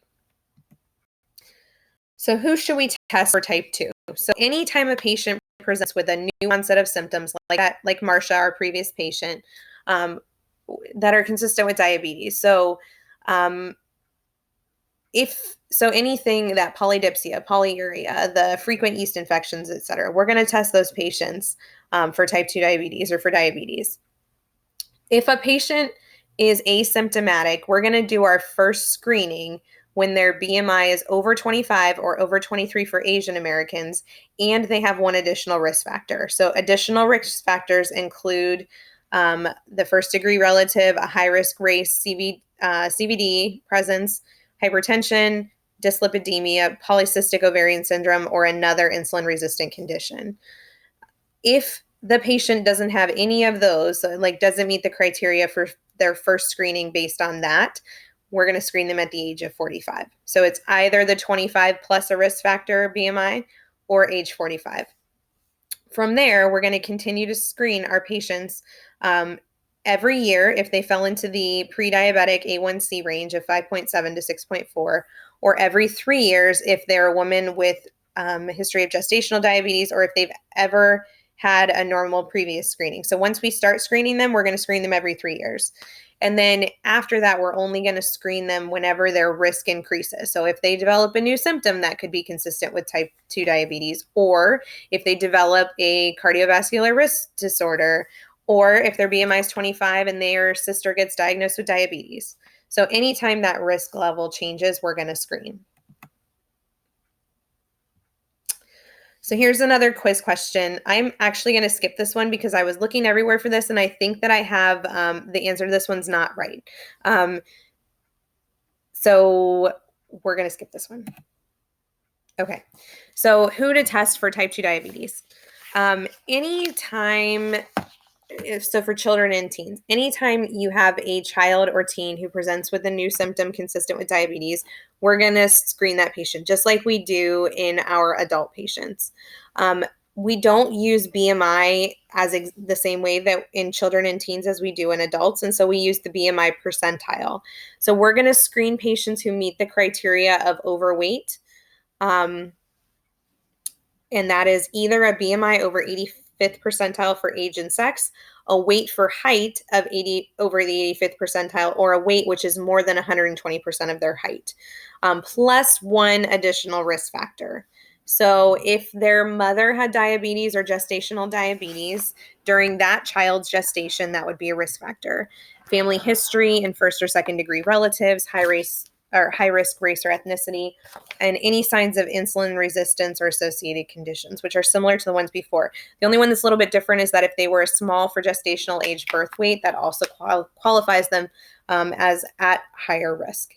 So who should we test for type 2? So anytime a patient presents with a new onset of symptoms like Marcia, our previous patient, that are consistent with diabetes. So anything that polydipsia, polyuria, the frequent yeast infections, et cetera, we're going to test those patients for type 2 diabetes or for diabetes. If a patient is asymptomatic, we're going to do our first screening when their BMI is over 25 or over 23 for Asian Americans, and they have one additional risk factor. So additional risk factors include the first degree relative, a high-risk race, CVD presence, hypertension, dyslipidemia, polycystic ovarian syndrome, or another insulin-resistant condition. If the patient doesn't have any of those, doesn't meet the criteria for their first screening based on that, we're going to screen them at the age of 45. So it's either the 25 plus a risk factor BMI or age 45. From there, we're going to continue to screen our patients every year if they fell into the pre-diabetic A1C range of 5.7 to 6.4, or every 3 years if they're a woman with a history of gestational diabetes or if they've ever had a normal previous screening. So once we start screening them, we're going to screen them every 3 years. And then after that, we're only going to screen them whenever their risk increases. So if they develop a new symptom that could be consistent with type 2 diabetes, or if they develop a cardiovascular risk disorder, or if their BMI is 25 and their sister gets diagnosed with diabetes. So anytime that risk level changes, we're going to screen. So here's another quiz question. I'm actually going to skip this one because I was looking everywhere for this, and I think that I have the answer to this one's not right. So we're going to skip this one. Okay. So who to test for type 2 diabetes? So for children and teens, anytime you have a child or teen who presents with a new symptom consistent with diabetes, we're going to screen that patient just like we do in our adult patients. We don't use BMI the same way that in children and teens as we do in adults, and so we use the BMI percentile. So we're going to screen patients who meet the criteria of overweight, and that is either a BMI over 85th percentile for age and sex, a weight for height of 80 over the 85th percentile, or a weight which is more than 120% of their height, plus one additional risk factor. So if their mother had diabetes or gestational diabetes during that child's gestation, that would be a risk factor. Family history and first or second degree relatives, high risk race or ethnicity, and any signs of insulin resistance or associated conditions, which are similar to the ones before. The only one that's a little bit different is that if they were a small for gestational age birth weight, that also qualifies them as at higher risk.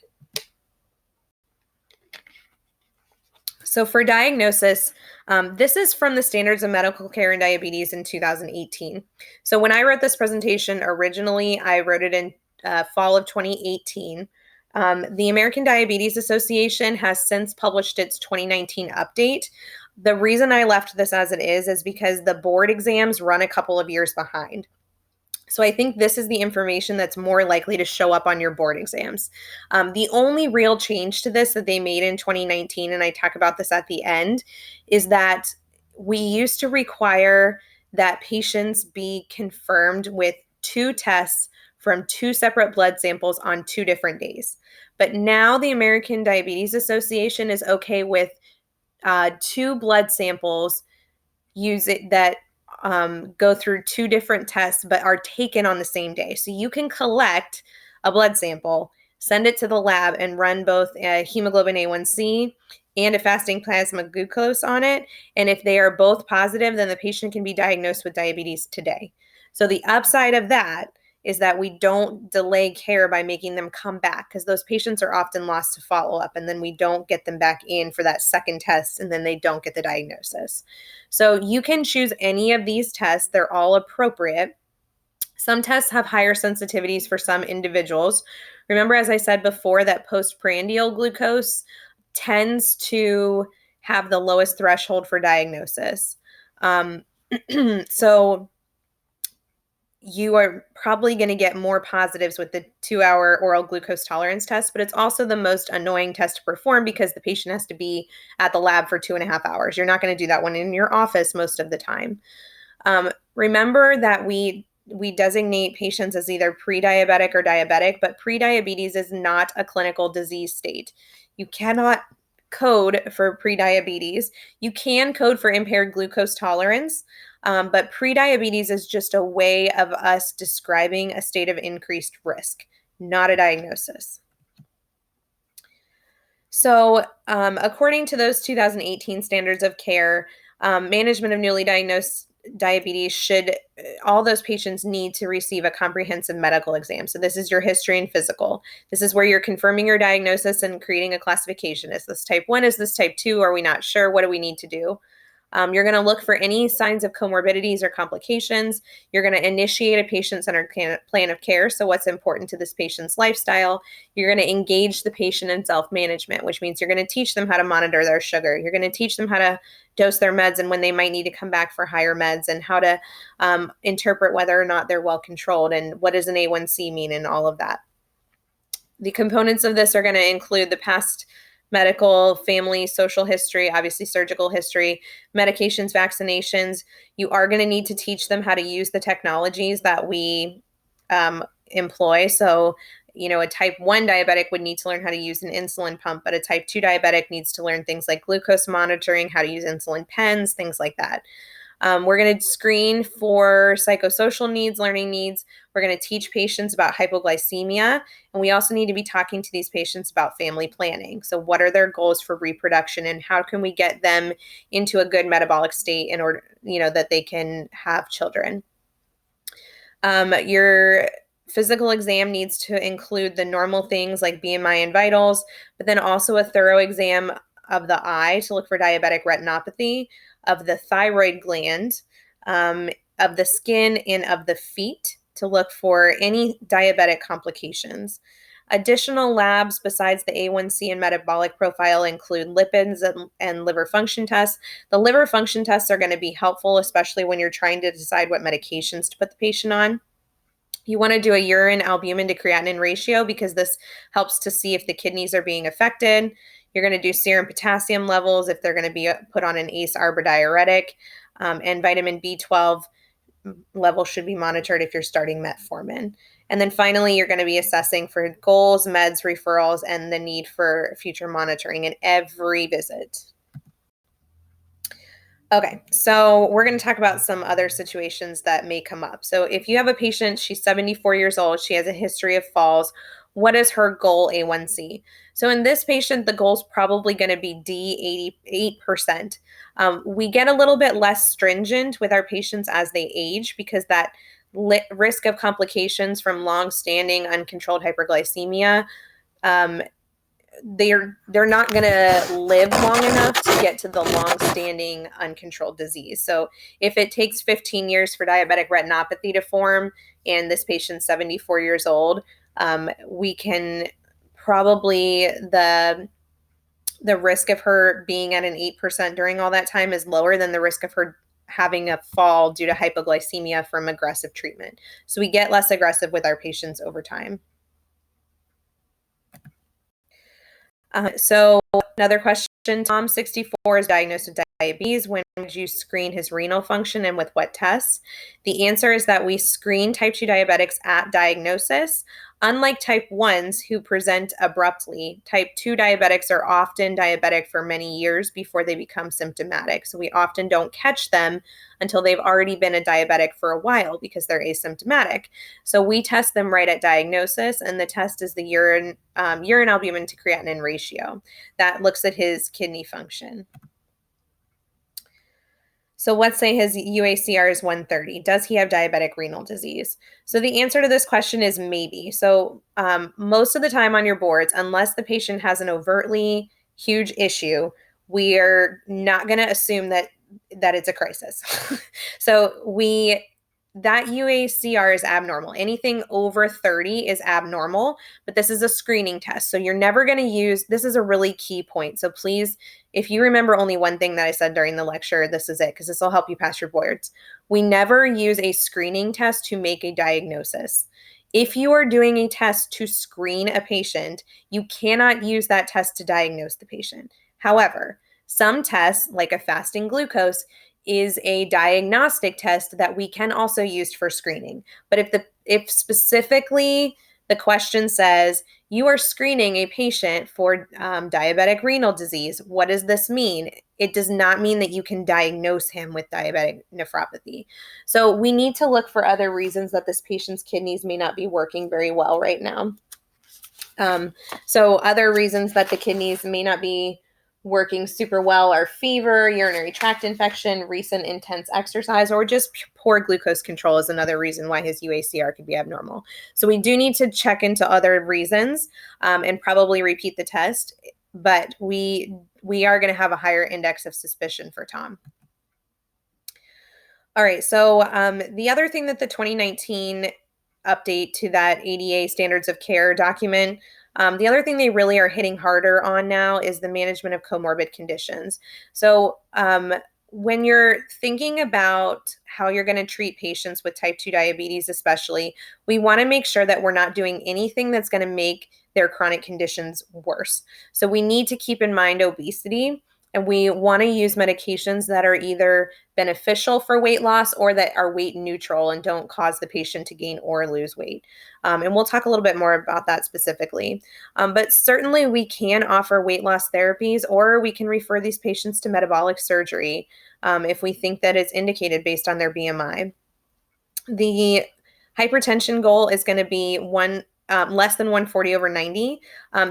So for diagnosis, this is from the Standards of Medical Care in Diabetes in 2018. So when I wrote this presentation originally, I wrote it in fall of 2018. The American Diabetes Association has since published its 2019 update. The reason I left this as it is because the board exams run a couple of years behind. So I think this is the information that's more likely to show up on your board exams. The only real change to this that they made in 2019, and I talk about this at the end, is that we used to require that patients be confirmed with 2 tests from 2 separate blood samples on 2 different days. But now the American Diabetes Association is okay with 2 blood samples that go through 2 different tests but are taken on the same day. So you can collect a blood sample, send it to the lab and run both a hemoglobin A1C and a fasting plasma glucose on it. And if they are both positive, then the patient can be diagnosed with diabetes today. So the upside of that is that we don't delay care by making them come back, because those patients are often lost to follow-up, and then we don't get them back in for that second test, and then they don't get the diagnosis. So you can choose any of these tests. They're all appropriate. Some tests have higher sensitivities for some individuals. Remember, as I said before, that postprandial glucose tends to have the lowest threshold for diagnosis. So you are probably going to get more positives with the 2-hour oral glucose tolerance test, but it's also the most annoying test to perform because the patient has to be at the lab for 2.5 hours. You're not going to do that one in your office most of the time. Remember that we designate patients as either pre-diabetic or diabetic, but pre-diabetes is not a clinical disease state. You cannot code for pre-diabetes. You can code for impaired glucose tolerance, but pre-diabetes is just a way of us describing a state of increased risk, not a diagnosis. So according to those 2018 standards of care, management of newly diagnosed diabetes all those patients need to receive a comprehensive medical exam. So this is your history and physical. This is where you're confirming your diagnosis and creating a classification. Is this type 1? Is this type 2? Are we not sure? What do we need to do? You're going to look for any signs of comorbidities or complications. You're going to initiate a patient-centered plan of care. So what's important to this patient's lifestyle. You're going to engage the patient in self-management, which means you're going to teach them how to monitor their sugar. You're going to teach them how to dose their meds and when they might need to come back for higher meds, and how to interpret whether or not they're well controlled, and what does an A1C mean, and all of that. The components of this are going to include the past medical, family, social history, obviously surgical history, medications, vaccinations. You are going to need to teach them how to use the technologies that we employ. So, a type 1 diabetic would need to learn how to use an insulin pump, but a type 2 diabetic needs to learn things like glucose monitoring, how to use insulin pens, things like that. We're going to screen for psychosocial needs, learning needs. We're going to teach patients about hypoglycemia, and we also need to be talking to these patients about family planning. So what are their goals for reproduction, and how can we get them into a good metabolic state in order, that they can have children? Your physical exam needs to include the normal things like BMI and vitals, but then also a thorough exam of the eye to look for diabetic retinopathy, of the thyroid gland, of the skin, and of the feet to look for any diabetic complications. Additional labs besides the A1C and metabolic profile include lipids and liver function tests. The liver function tests are going to be helpful, especially when you're trying to decide what medications to put the patient on. You want to do a urine albumin to creatinine ratio because this helps to see if the kidneys are being affected. You're going to do serum potassium levels if they're going to be put on an ACE arbor diuretic, and vitamin B12 level should be monitored if you're starting metformin. And then finally, you're going to be assessing for goals, meds, referrals, and the need for future monitoring in every visit. Okay, so we're going to talk about some other situations that may come up. So if you have a patient, she's 74 years old, she has a history of falls, what is her goal A1C? So in this patient, the goal is probably going to be D, 88%. We get a little bit less stringent with our patients as they age because that risk of complications from long-standing uncontrolled hyperglycemia, they're not going to live long enough to get to the long-standing uncontrolled disease. So if it takes 15 years for diabetic retinopathy to form and this patient's 74 years old, we can probably, the risk of her being at an 8% during all that time is lower than the risk of her having a fall due to hypoglycemia from aggressive treatment. So we get less aggressive with our patients over time. So another question, Tom, 64, is diagnosed with diabetes. When you screen his renal function and with what tests? The answer is that we screen type 2 diabetics at diagnosis. Unlike type 1s who present abruptly, type 2 diabetics are often diabetic for many years before they become symptomatic. So we often don't catch them until they've already been a diabetic for a while because they're asymptomatic. So we test them right at diagnosis, and the test is the urine albumin to creatinine ratio. That looks at his kidney function. So let's say his UACR is 130. Does he have diabetic renal disease? So the answer to this question is maybe. So most of the time on your boards, unless the patient has an overtly huge issue, we are not going to assume that it's a crisis. So that UACR is abnormal. Anything over 30 is abnormal, but this is a screening test. So you're never going to use, this is a really key point. So please, if you remember only one thing that I said during the lecture, this is it, because this will help you pass your boards. We never use a screening test to make a diagnosis. If you are doing a test to screen a patient, you cannot use that test to diagnose the patient. However, some tests, like a fasting glucose, is a diagnostic test that we can also use for screening. But if specifically the question says you are screening a patient for diabetic renal disease, what does this mean? It does not mean that you can diagnose him with diabetic nephropathy. So we need to look for other reasons that this patient's kidneys may not be working very well right now. So other reasons that the kidneys may not be working super well are fever, urinary tract infection, recent intense exercise, or just poor glucose control is another reason why his UACR could be abnormal. So we do need to check into other reasons and probably repeat the test, but we are going to have a higher index of suspicion for Tom. All right, so the other thing that the 2019 update to that ADA standards of care document, the other thing they really are hitting harder on now is the management of comorbid conditions. So when you're thinking about how you're going to treat patients with type 2 diabetes especially, we want to make sure that we're not doing anything that's going to make their chronic conditions worse. So we need to keep in mind obesity, and we want to use medications that are either beneficial for weight loss or that are weight neutral and don't cause the patient to gain or lose weight. And we'll talk a little bit more about that specifically. But certainly we can offer weight loss therapies, or we can refer these patients to metabolic surgery if we think that it's indicated based on their BMI. The hypertension goal is going to be less than 140/90.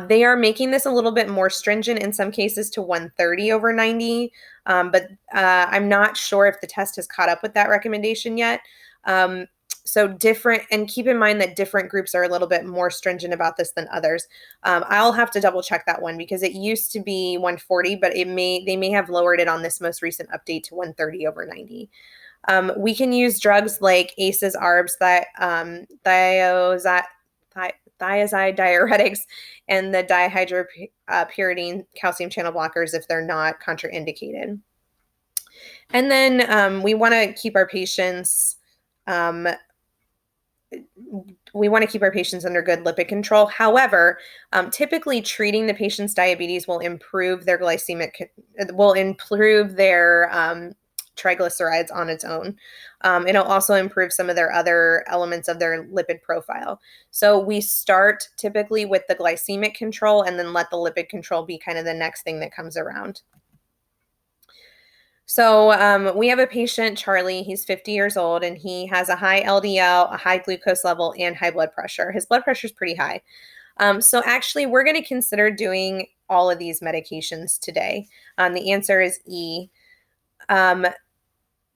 They are making this a little bit more stringent in some cases to 130/90, but I'm not sure if the test has caught up with that recommendation yet. So different, and keep in mind that different groups are a little bit more stringent about this than others. I'll have to double check that one because it used to be 140, but they may have lowered it on this most recent update to 130/90. We can use drugs like ACEs, ARBs, thiazide diuretics, and the dihydropyridine calcium channel blockers if they're not contraindicated. And then we want to keep our patients under good lipid control. However, typically treating the patient's diabetes will improve their triglycerides on its own. It'll also improve some of their other elements of their lipid profile. So we start typically with the glycemic control and then let the lipid control be kind of the next thing that comes around. So we have a patient, Charlie. He's 50 years old, and he has a high LDL, a high glucose level, and high blood pressure. His blood pressure is pretty high. So actually, we're going to consider doing all of these medications today. The answer is E.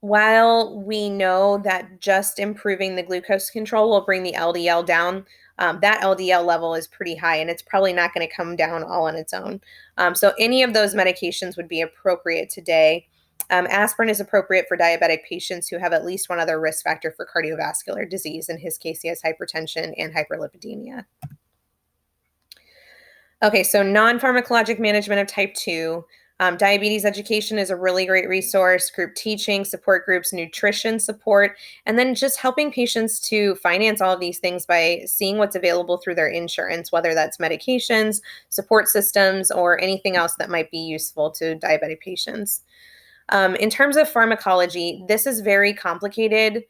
While we know that just improving the glucose control will bring the LDL down, that LDL level is pretty high, and it's probably not going to come down all on its own. So any of those medications would be appropriate today. Aspirin is appropriate for diabetic patients who have at least one other risk factor for cardiovascular disease. In his case, he has hypertension and hyperlipidemia. Okay, so non-pharmacologic management of type 2. Diabetes education is a really great resource, group teaching, support groups, nutrition support, and then just helping patients to finance all of these things by seeing what's available through their insurance, whether that's medications, support systems, or anything else that might be useful to diabetic patients. In terms of pharmacology, this is very complicated,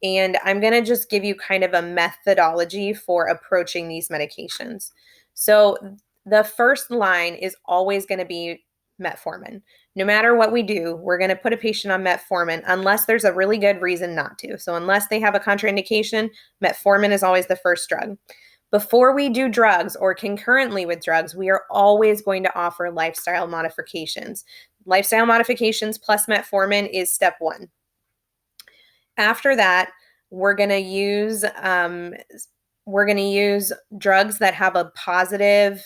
and I'm going to just give you kind of a methodology for approaching these medications. So the first line is always going to be metformin. No matter what we do, we're going to put a patient on metformin unless there's a really good reason not to. So unless they have a contraindication, metformin is always the first drug. Before we do drugs or concurrently with drugs, we are always going to offer lifestyle modifications. Lifestyle modifications plus metformin is step one. After that, we're going to use drugs that have a positive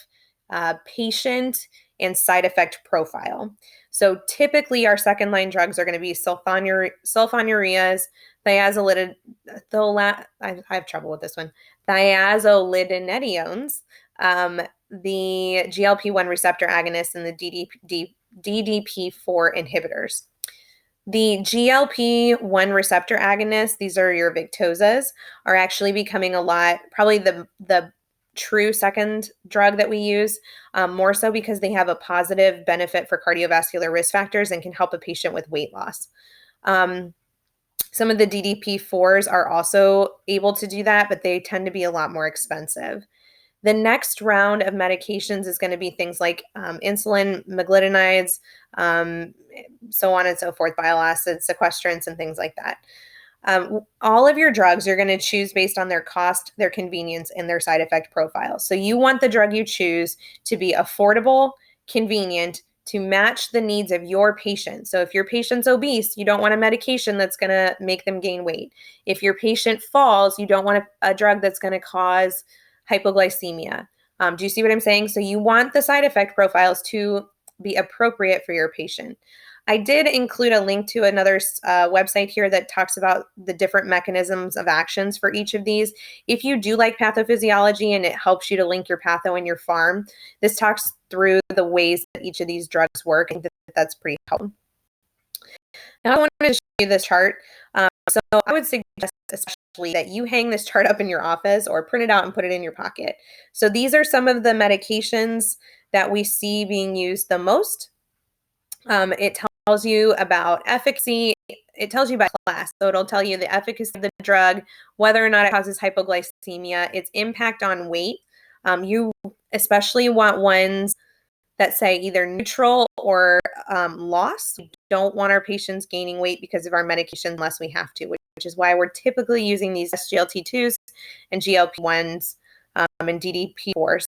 patient and side effect profile. So typically our second line drugs are going to be sulfonylureas, I have trouble with this one, thiazolidinediones, the GLP-1 receptor agonists, and the DDP4 inhibitors. The GLP-1 receptor agonists, these are your Victozas, are actually becoming probably the true second drug that we use, more so because they have a positive benefit for cardiovascular risk factors and can help a patient with weight loss. Some of the DDP4s are also able to do that, but they tend to be a lot more expensive. The next round of medications is going to be things like insulin, meglitinides, so on and so forth, bile acids, sequestrants, and things like that. All of your drugs you're going to choose based on their cost, their convenience, and their side effect profile. So you want the drug you choose to be affordable, convenient, to match the needs of your patient. So if your patient's obese, you don't want a medication that's going to make them gain weight. If your patient falls, you don't want a drug that's going to cause hypoglycemia. Do you see what I'm saying? So you want the side effect profiles to be appropriate for your patient. I did include a link to another website here that talks about the different mechanisms of actions for each of these. If you do like pathophysiology and it helps you to link your patho and your pharm, this talks through the ways that each of these drugs work. I think that's pretty helpful. Now I wanted to show you this chart. So I would suggest especially that you hang this chart up in your office or print it out and put it in your pocket. So these are some of the medications that we see being used the most. It tells you about efficacy. It tells you by class. So it'll tell you the efficacy of the drug, whether or not it causes hypoglycemia, its impact on weight. You especially want ones that say either neutral or loss. We don't want our patients gaining weight because of our medication unless we have to, which is why we're typically using these SGLT2s and GLP-1s and DDP4s.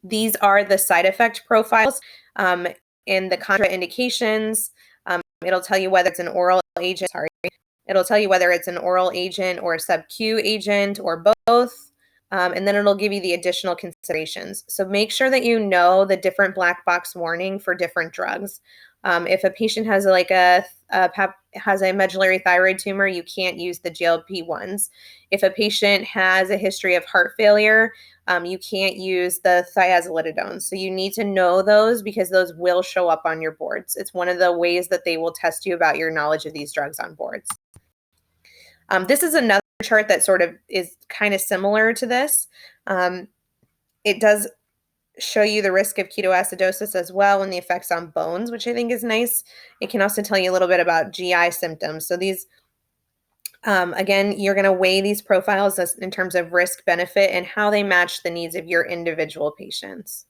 These are the side effect profiles and the contraindications. It'll tell you whether it's an oral agent. It'll tell you whether it's an oral agent or a sub-Q agent or both. And then it'll give you the additional considerations. So make sure that you know the different black box warning for different drugs. If a patient has has a medullary thyroid tumor, you can't use the GLP-1s. If a patient has a history of heart failure, you can't use the thiazolididones. So you need to know those because those will show up on your boards. It's one of the ways that they will test you about your knowledge of these drugs on boards. This is another chart that sort of is kind of similar to this. It does show you the risk of ketoacidosis as well and the effects on bones, which I think is nice. It can also tell you a little bit about GI symptoms. So these, again, you're going to weigh these profiles in terms of risk benefit and how they match the needs of your individual patients.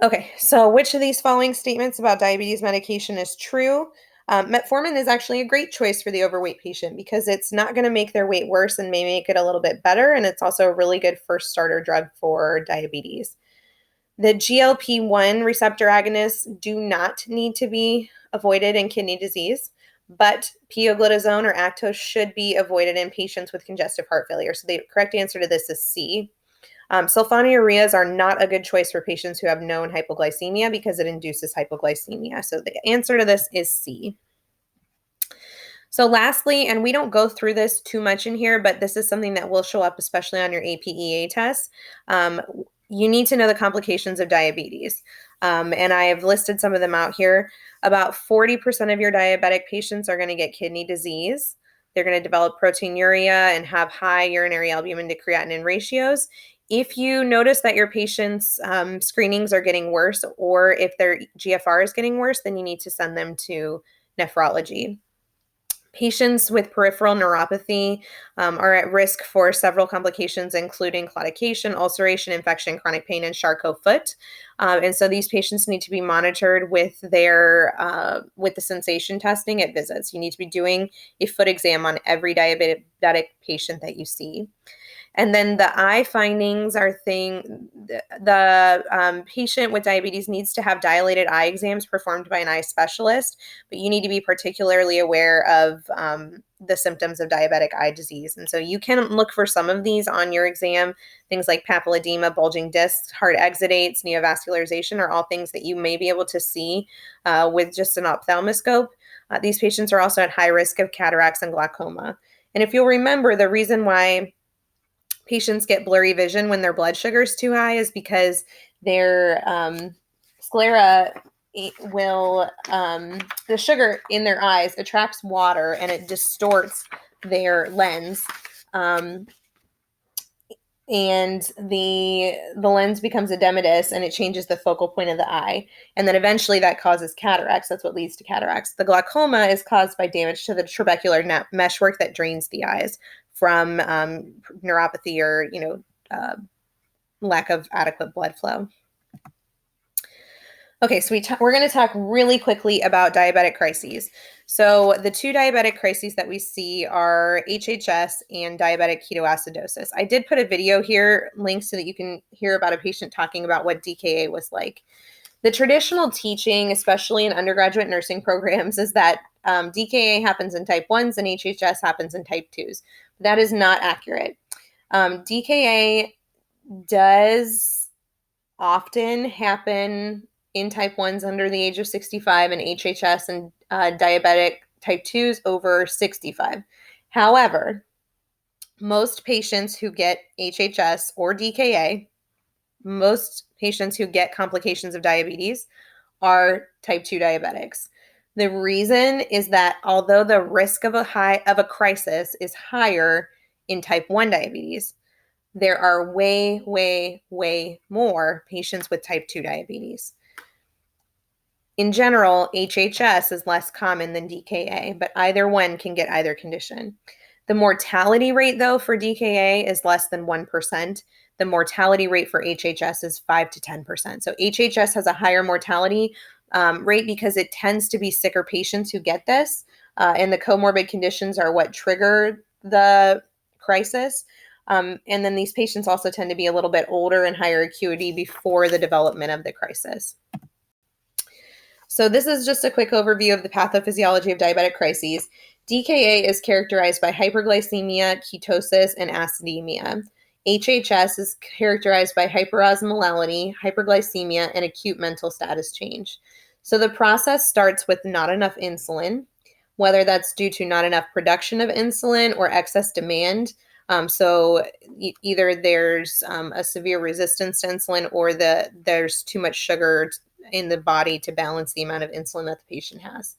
Okay, so which of these following statements about diabetes medication is true? Metformin is actually a great choice for the overweight patient because it's not going to make their weight worse and may make it a little bit better, and it's also a really good first starter drug for diabetes. The GLP-1 receptor agonists do not need to be avoided in kidney disease, but pioglitazone or Actos should be avoided in patients with congestive heart failure. So the correct answer to this is C. Sulfonylureas are not a good choice for patients who have known hypoglycemia because it induces hypoglycemia. So the answer to this is C. So lastly, and we don't go through this too much in here, but this is something that will show up especially on your APEA test. You need to know the complications of diabetes. And I have listed some of them out here. About 40% of your diabetic patients are going to get kidney disease. They're going to develop proteinuria and have high urinary albumin to creatinine ratios. If you notice that your patient's screenings are getting worse, or if their GFR is getting worse, then you need to send them to nephrology. Patients with peripheral neuropathy are at risk for several complications, including claudication, ulceration, infection, chronic pain, and Charcot-Foot. And so these patients need to be monitored with with the sensation testing at visits. You need to be doing a foot exam on every diabetic patient that you see. And then the eye findings are the patient with diabetes needs to have dilated eye exams performed by an eye specialist, but you need to be particularly aware of the symptoms of diabetic eye disease. And so you can look for some of these on your exam. Things like papilledema, bulging discs, hard exudates, neovascularization are all things that you may be able to see with just an ophthalmoscope. These patients are also at high risk of cataracts and glaucoma. And if you'll remember, the reason why patients get blurry vision when their blood sugar is too high is because their sclera will, the sugar in their eyes attracts water and it distorts their lens. And the lens becomes edematous and it changes the focal point of the eye. And then eventually that causes cataracts. That's what leads to cataracts. The glaucoma is caused by damage to the trabecular meshwork that drains the eyes from neuropathy or, lack of adequate blood flow. Okay, so we're going to talk really quickly about diabetic crises. So the two diabetic crises that we see are HHS and diabetic ketoacidosis. I did put a video here, linked so that you can hear about a patient talking about what DKA was like. The traditional teaching, especially in undergraduate nursing programs, is that DKA happens in type 1s and HHS happens in type 2s. That is not accurate. DKA does often happen in type 1s under the age of 65 and HHS and diabetic type 2s over 65. However, most patients who get HHS or DKA, most patients who get complications of diabetes are type 2 diabetics. The reason is that although the risk of a crisis is higher in type 1 diabetes, there are way, way, way more patients with type 2 diabetes. In general, HHS is less common than DKA, but either one can get either condition. The mortality rate, though, for DKA is less than 1%. The mortality rate for HHS is 5 to 10%. So HHS has a higher mortality rate because it tends to be sicker patients who get this, and the comorbid conditions are what trigger the crisis. And then these patients also tend to be a little bit older and higher acuity before the development of the crisis. So this is just a quick overview of the pathophysiology of diabetic crises. DKA is characterized by hyperglycemia, ketosis, and acidemia. HHS is characterized by hyperosmolality, hyperglycemia, and acute mental status change. So the process starts with not enough insulin, whether that's due to not enough production of insulin or excess demand. So either there's a severe resistance to insulin or there's too much sugar in the body to balance the amount of insulin that the patient has.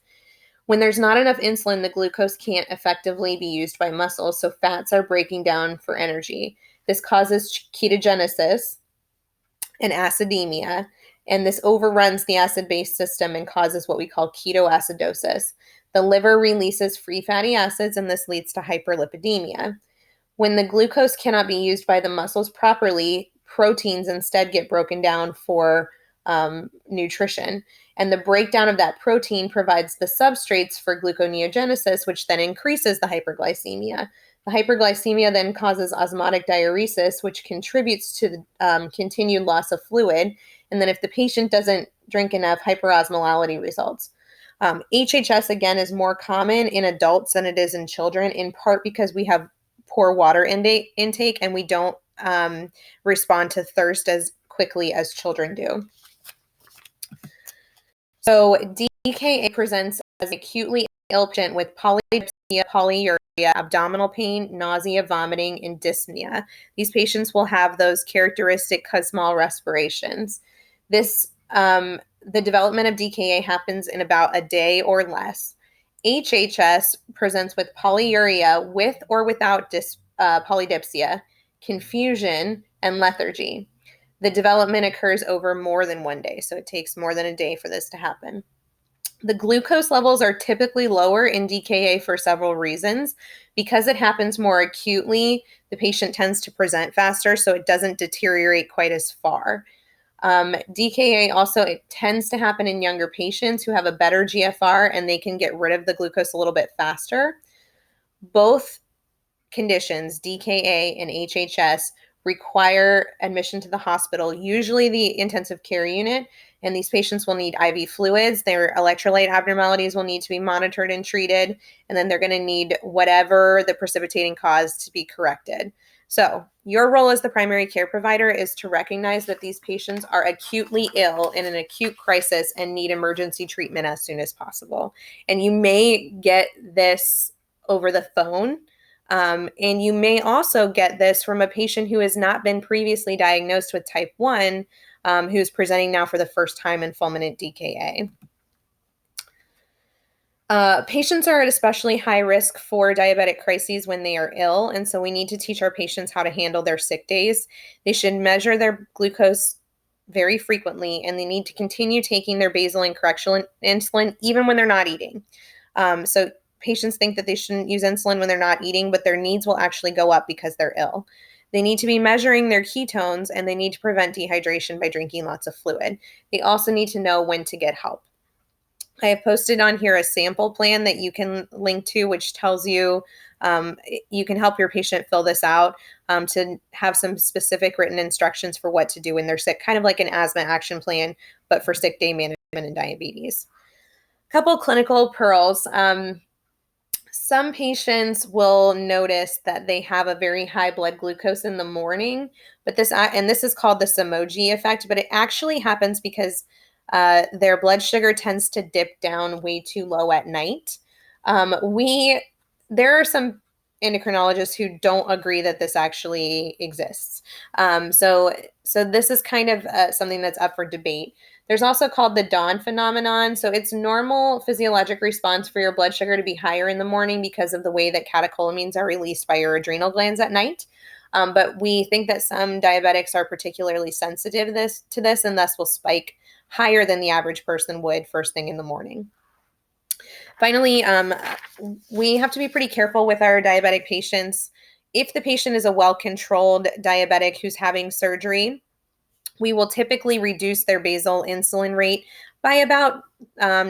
When there's not enough insulin, the glucose can't effectively be used by muscles, so fats are breaking down for energy. This causes ketogenesis and acidemia, and this overruns the acid-base system and causes what we call ketoacidosis. The liver releases free fatty acids, and this leads to hyperlipidemia. When the glucose cannot be used by the muscles properly, proteins instead get broken down for nutrition. And the breakdown of that protein provides the substrates for gluconeogenesis, which then increases the hyperglycemia. The hyperglycemia then causes osmotic diuresis, which contributes to the continued loss of fluid. And then if the patient doesn't drink enough, hyperosmolality results. HHS, again, is more common in adults than it is in children, in part because we have poor water intake and we don't respond to thirst as quickly as children do. So DKA presents as an acutely ill patient with polydipsia, polyuria, abdominal pain, nausea, vomiting, and dyspnea. These patients will have those characteristic small respirations. The development of DKA happens in about a day or less. HHS presents with polyuria with or without polydipsia, confusion, and lethargy. The development occurs over more than one day, so it takes more than a day for this to happen. The glucose levels are typically lower in DKA for several reasons. Because it happens more acutely, the patient tends to present faster, so it doesn't deteriorate quite as far. DKA also, it tends to happen in younger patients who have a better GFR, and they can get rid of the glucose a little bit faster. Both conditions, DKA and HHS, require admission to the hospital, usually the intensive care unit, and these patients will need IV fluids. Their electrolyte abnormalities will need to be monitored and treated, and then they're going to need whatever the precipitating cause to be corrected. So your role as the primary care provider is to recognize that these patients are acutely ill in an acute crisis and need emergency treatment as soon as possible. And you may get this over the phone. And you may also get this from a patient who has not been previously diagnosed with type 1, who's presenting now for the first time in fulminant DKA. Patients are at especially high risk for diabetic crises when they are ill, and so we need to teach our patients how to handle their sick days. They should measure their glucose very frequently, and they need to continue taking their basal and correctional insulin even when they're not eating. So patients think that they shouldn't use insulin when they're not eating, but their needs will actually go up because they're ill. They need to be measuring their ketones, and they need to prevent dehydration by drinking lots of fluid. They also need to know when to get help. I have posted on here a sample plan that you can link to, which tells you you can help your patient fill this out to have some specific written instructions for what to do when they're sick, kind of like an asthma action plan, but for sick day management and diabetes. Couple clinical pearls. Some patients will notice that they have a very high blood glucose in the morning, but this is called the Samoji effect, but it actually happens because their blood sugar tends to dip down way too low at night. There are some endocrinologists who don't agree that this actually exists. So this is kind of something that's up for debate. There's also called the dawn phenomenon. So it's normal physiologic response for your blood sugar to be higher in the morning because of the way that catecholamines are released by your adrenal glands at night. But we think that some diabetics are particularly sensitive to this and thus will spike higher than the average person would first thing in the morning. Finally, we have to be pretty careful with our diabetic patients. If the patient is a well-controlled diabetic who's having surgery, we will typically reduce their basal insulin rate by about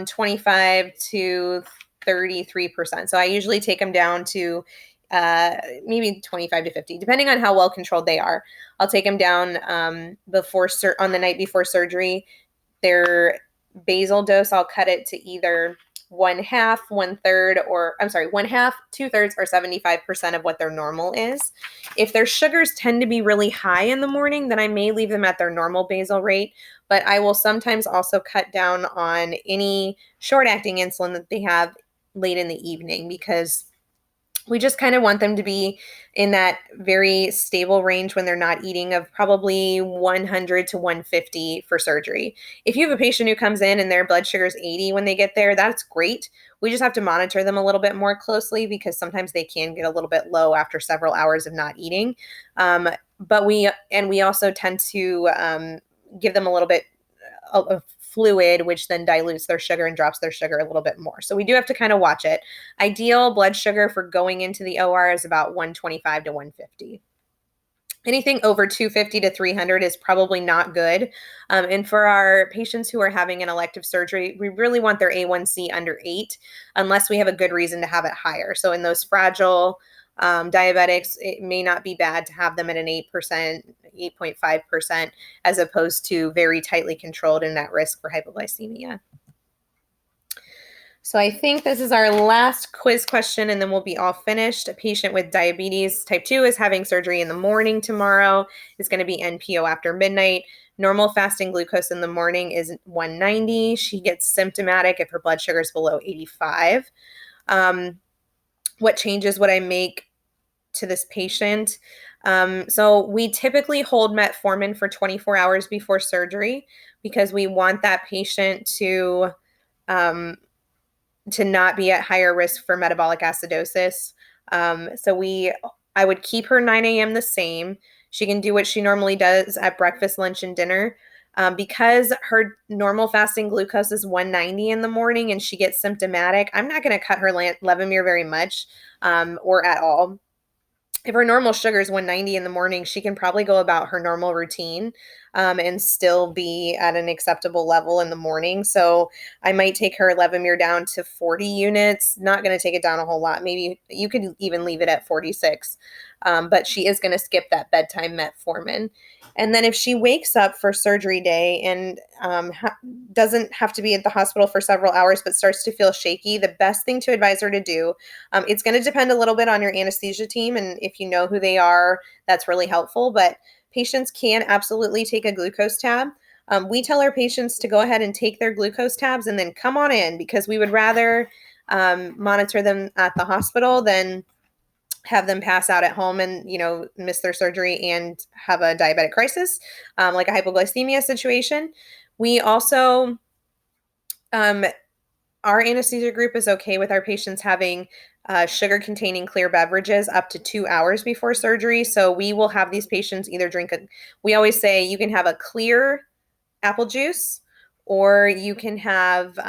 25 to 33%. So I usually take them down to maybe 25 to 50, depending on how well controlled they are. I'll take them down on the night before surgery. Their basal dose, I'll cut it to either 1/2, 1/3, or 2/3, or 75% of what their normal is. If their sugars tend to be really high in the morning, then I may leave them at their normal basal rate, but I will sometimes also cut down on any short-acting insulin that they have late in the evening, because we just kind of want them to be in that very stable range when they're not eating of probably 100 to 150 for surgery. If you have a patient who comes in and their blood sugar is 80 when they get there, that's great. We just have to monitor them a little bit more closely because sometimes they can get a little bit low after several hours of not eating. But we also tend to give them a little bit of fluid, which then dilutes their sugar and drops their sugar a little bit more. So we do have to kind of watch it. Ideal blood sugar for going into the OR is about 125 to 150. Anything over 250 to 300 is probably not good. And for our patients who are having an elective surgery, we really want their A1C under 8, unless we have a good reason to have it higher. So in those fragile diabetics, it may not be bad to have them at an 8%, 8.5%, as opposed to very tightly controlled and at risk for hypoglycemia. So I think this is our last quiz question, and then we'll be all finished. A patient with diabetes type 2 is having surgery in the morning tomorrow. Is going to be NPO after midnight. Normal fasting glucose in the morning is 190. She gets symptomatic if her blood sugar is below 85. What changes would I make to this patient? So we typically hold metformin for 24 hours before surgery because we want that patient to not be at higher risk for metabolic acidosis. I would keep her 9 a.m. the same. She can do what she normally does at breakfast, lunch, and dinner. Because her normal fasting glucose is 190 in the morning and she gets symptomatic, I'm not going to cut her Levemir very much or at all. If her normal sugar is 190 in the morning, she can probably go about her normal routine and still be at an acceptable level in the morning. So I might take her Levemir down to 40 units. Not going to take it down a whole lot. Maybe you could even leave it at 46. But she is going to skip that bedtime metformin. And then if she wakes up for surgery day and doesn't have to be at the hospital for several hours but starts to feel shaky, the best thing to advise her to do, it's going to depend a little bit on your anesthesia team, and if you know who they are, that's really helpful, but patients can absolutely take a glucose tab. We tell our patients to go ahead and take their glucose tabs and then come on in, because we would rather monitor them at the hospital than have them pass out at home and, miss their surgery and have a diabetic crisis, like a hypoglycemia situation. We also, our anesthesia group is okay with our patients having sugar-containing clear beverages up to 2 hours before surgery. So we will have these patients either we always say you can have a clear apple juice or you can have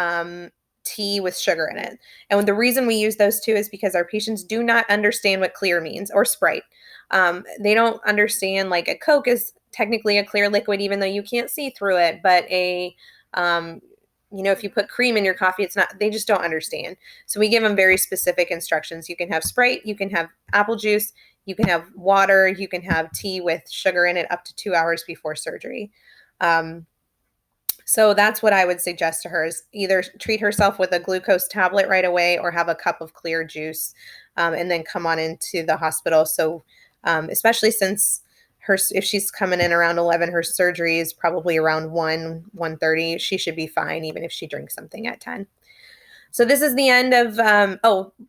tea with sugar in it. And the reason we use those two is because our patients do not understand what clear means, or Sprite. They don't understand, like, a Coke is technically a clear liquid, even though you can't see through it, but if you put cream in your coffee, it's not, they just don't understand. So we give them very specific instructions. You can have Sprite, you can have apple juice, you can have water, you can have tea with sugar in it up to 2 hours before surgery. So that's what I would suggest to her, is either treat herself with a glucose tablet right away or have a cup of clear juice and then come on into the hospital. So especially since if she's coming in around 11, her surgery is probably around 1:30. She should be fine even if she drinks something at 10. So this is the end of,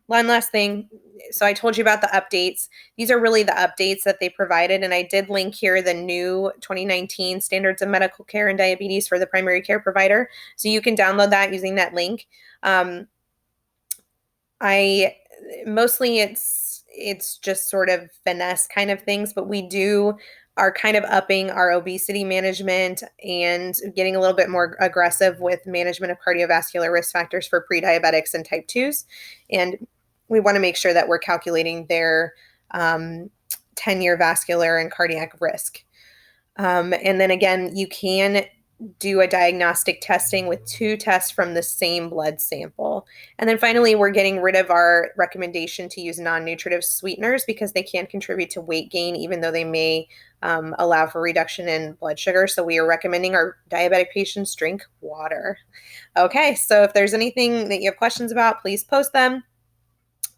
one last thing. So I told you about the updates. These are really the updates that they provided. And I did link here the new 2019 Standards of Medical Care in Diabetes for the primary care provider. So you can download that using that link. It's just sort of finesse kind of things, but we are kind of upping our obesity management and getting a little bit more aggressive with management of cardiovascular risk factors for pre-diabetics and type 2s. And we want to make sure that we're calculating their 10-year vascular and cardiac risk. And then again, you can do a diagnostic testing with 2 tests from the same blood sample. And then finally, we're getting rid of our recommendation to use non-nutritive sweeteners because they can contribute to weight gain, even though they may allow for reduction in blood sugar. So we are recommending our diabetic patients drink water. Okay, so if there's anything that you have questions about, please post them.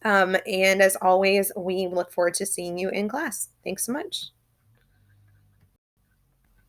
And as always, we look forward to seeing you in class. Thanks so much.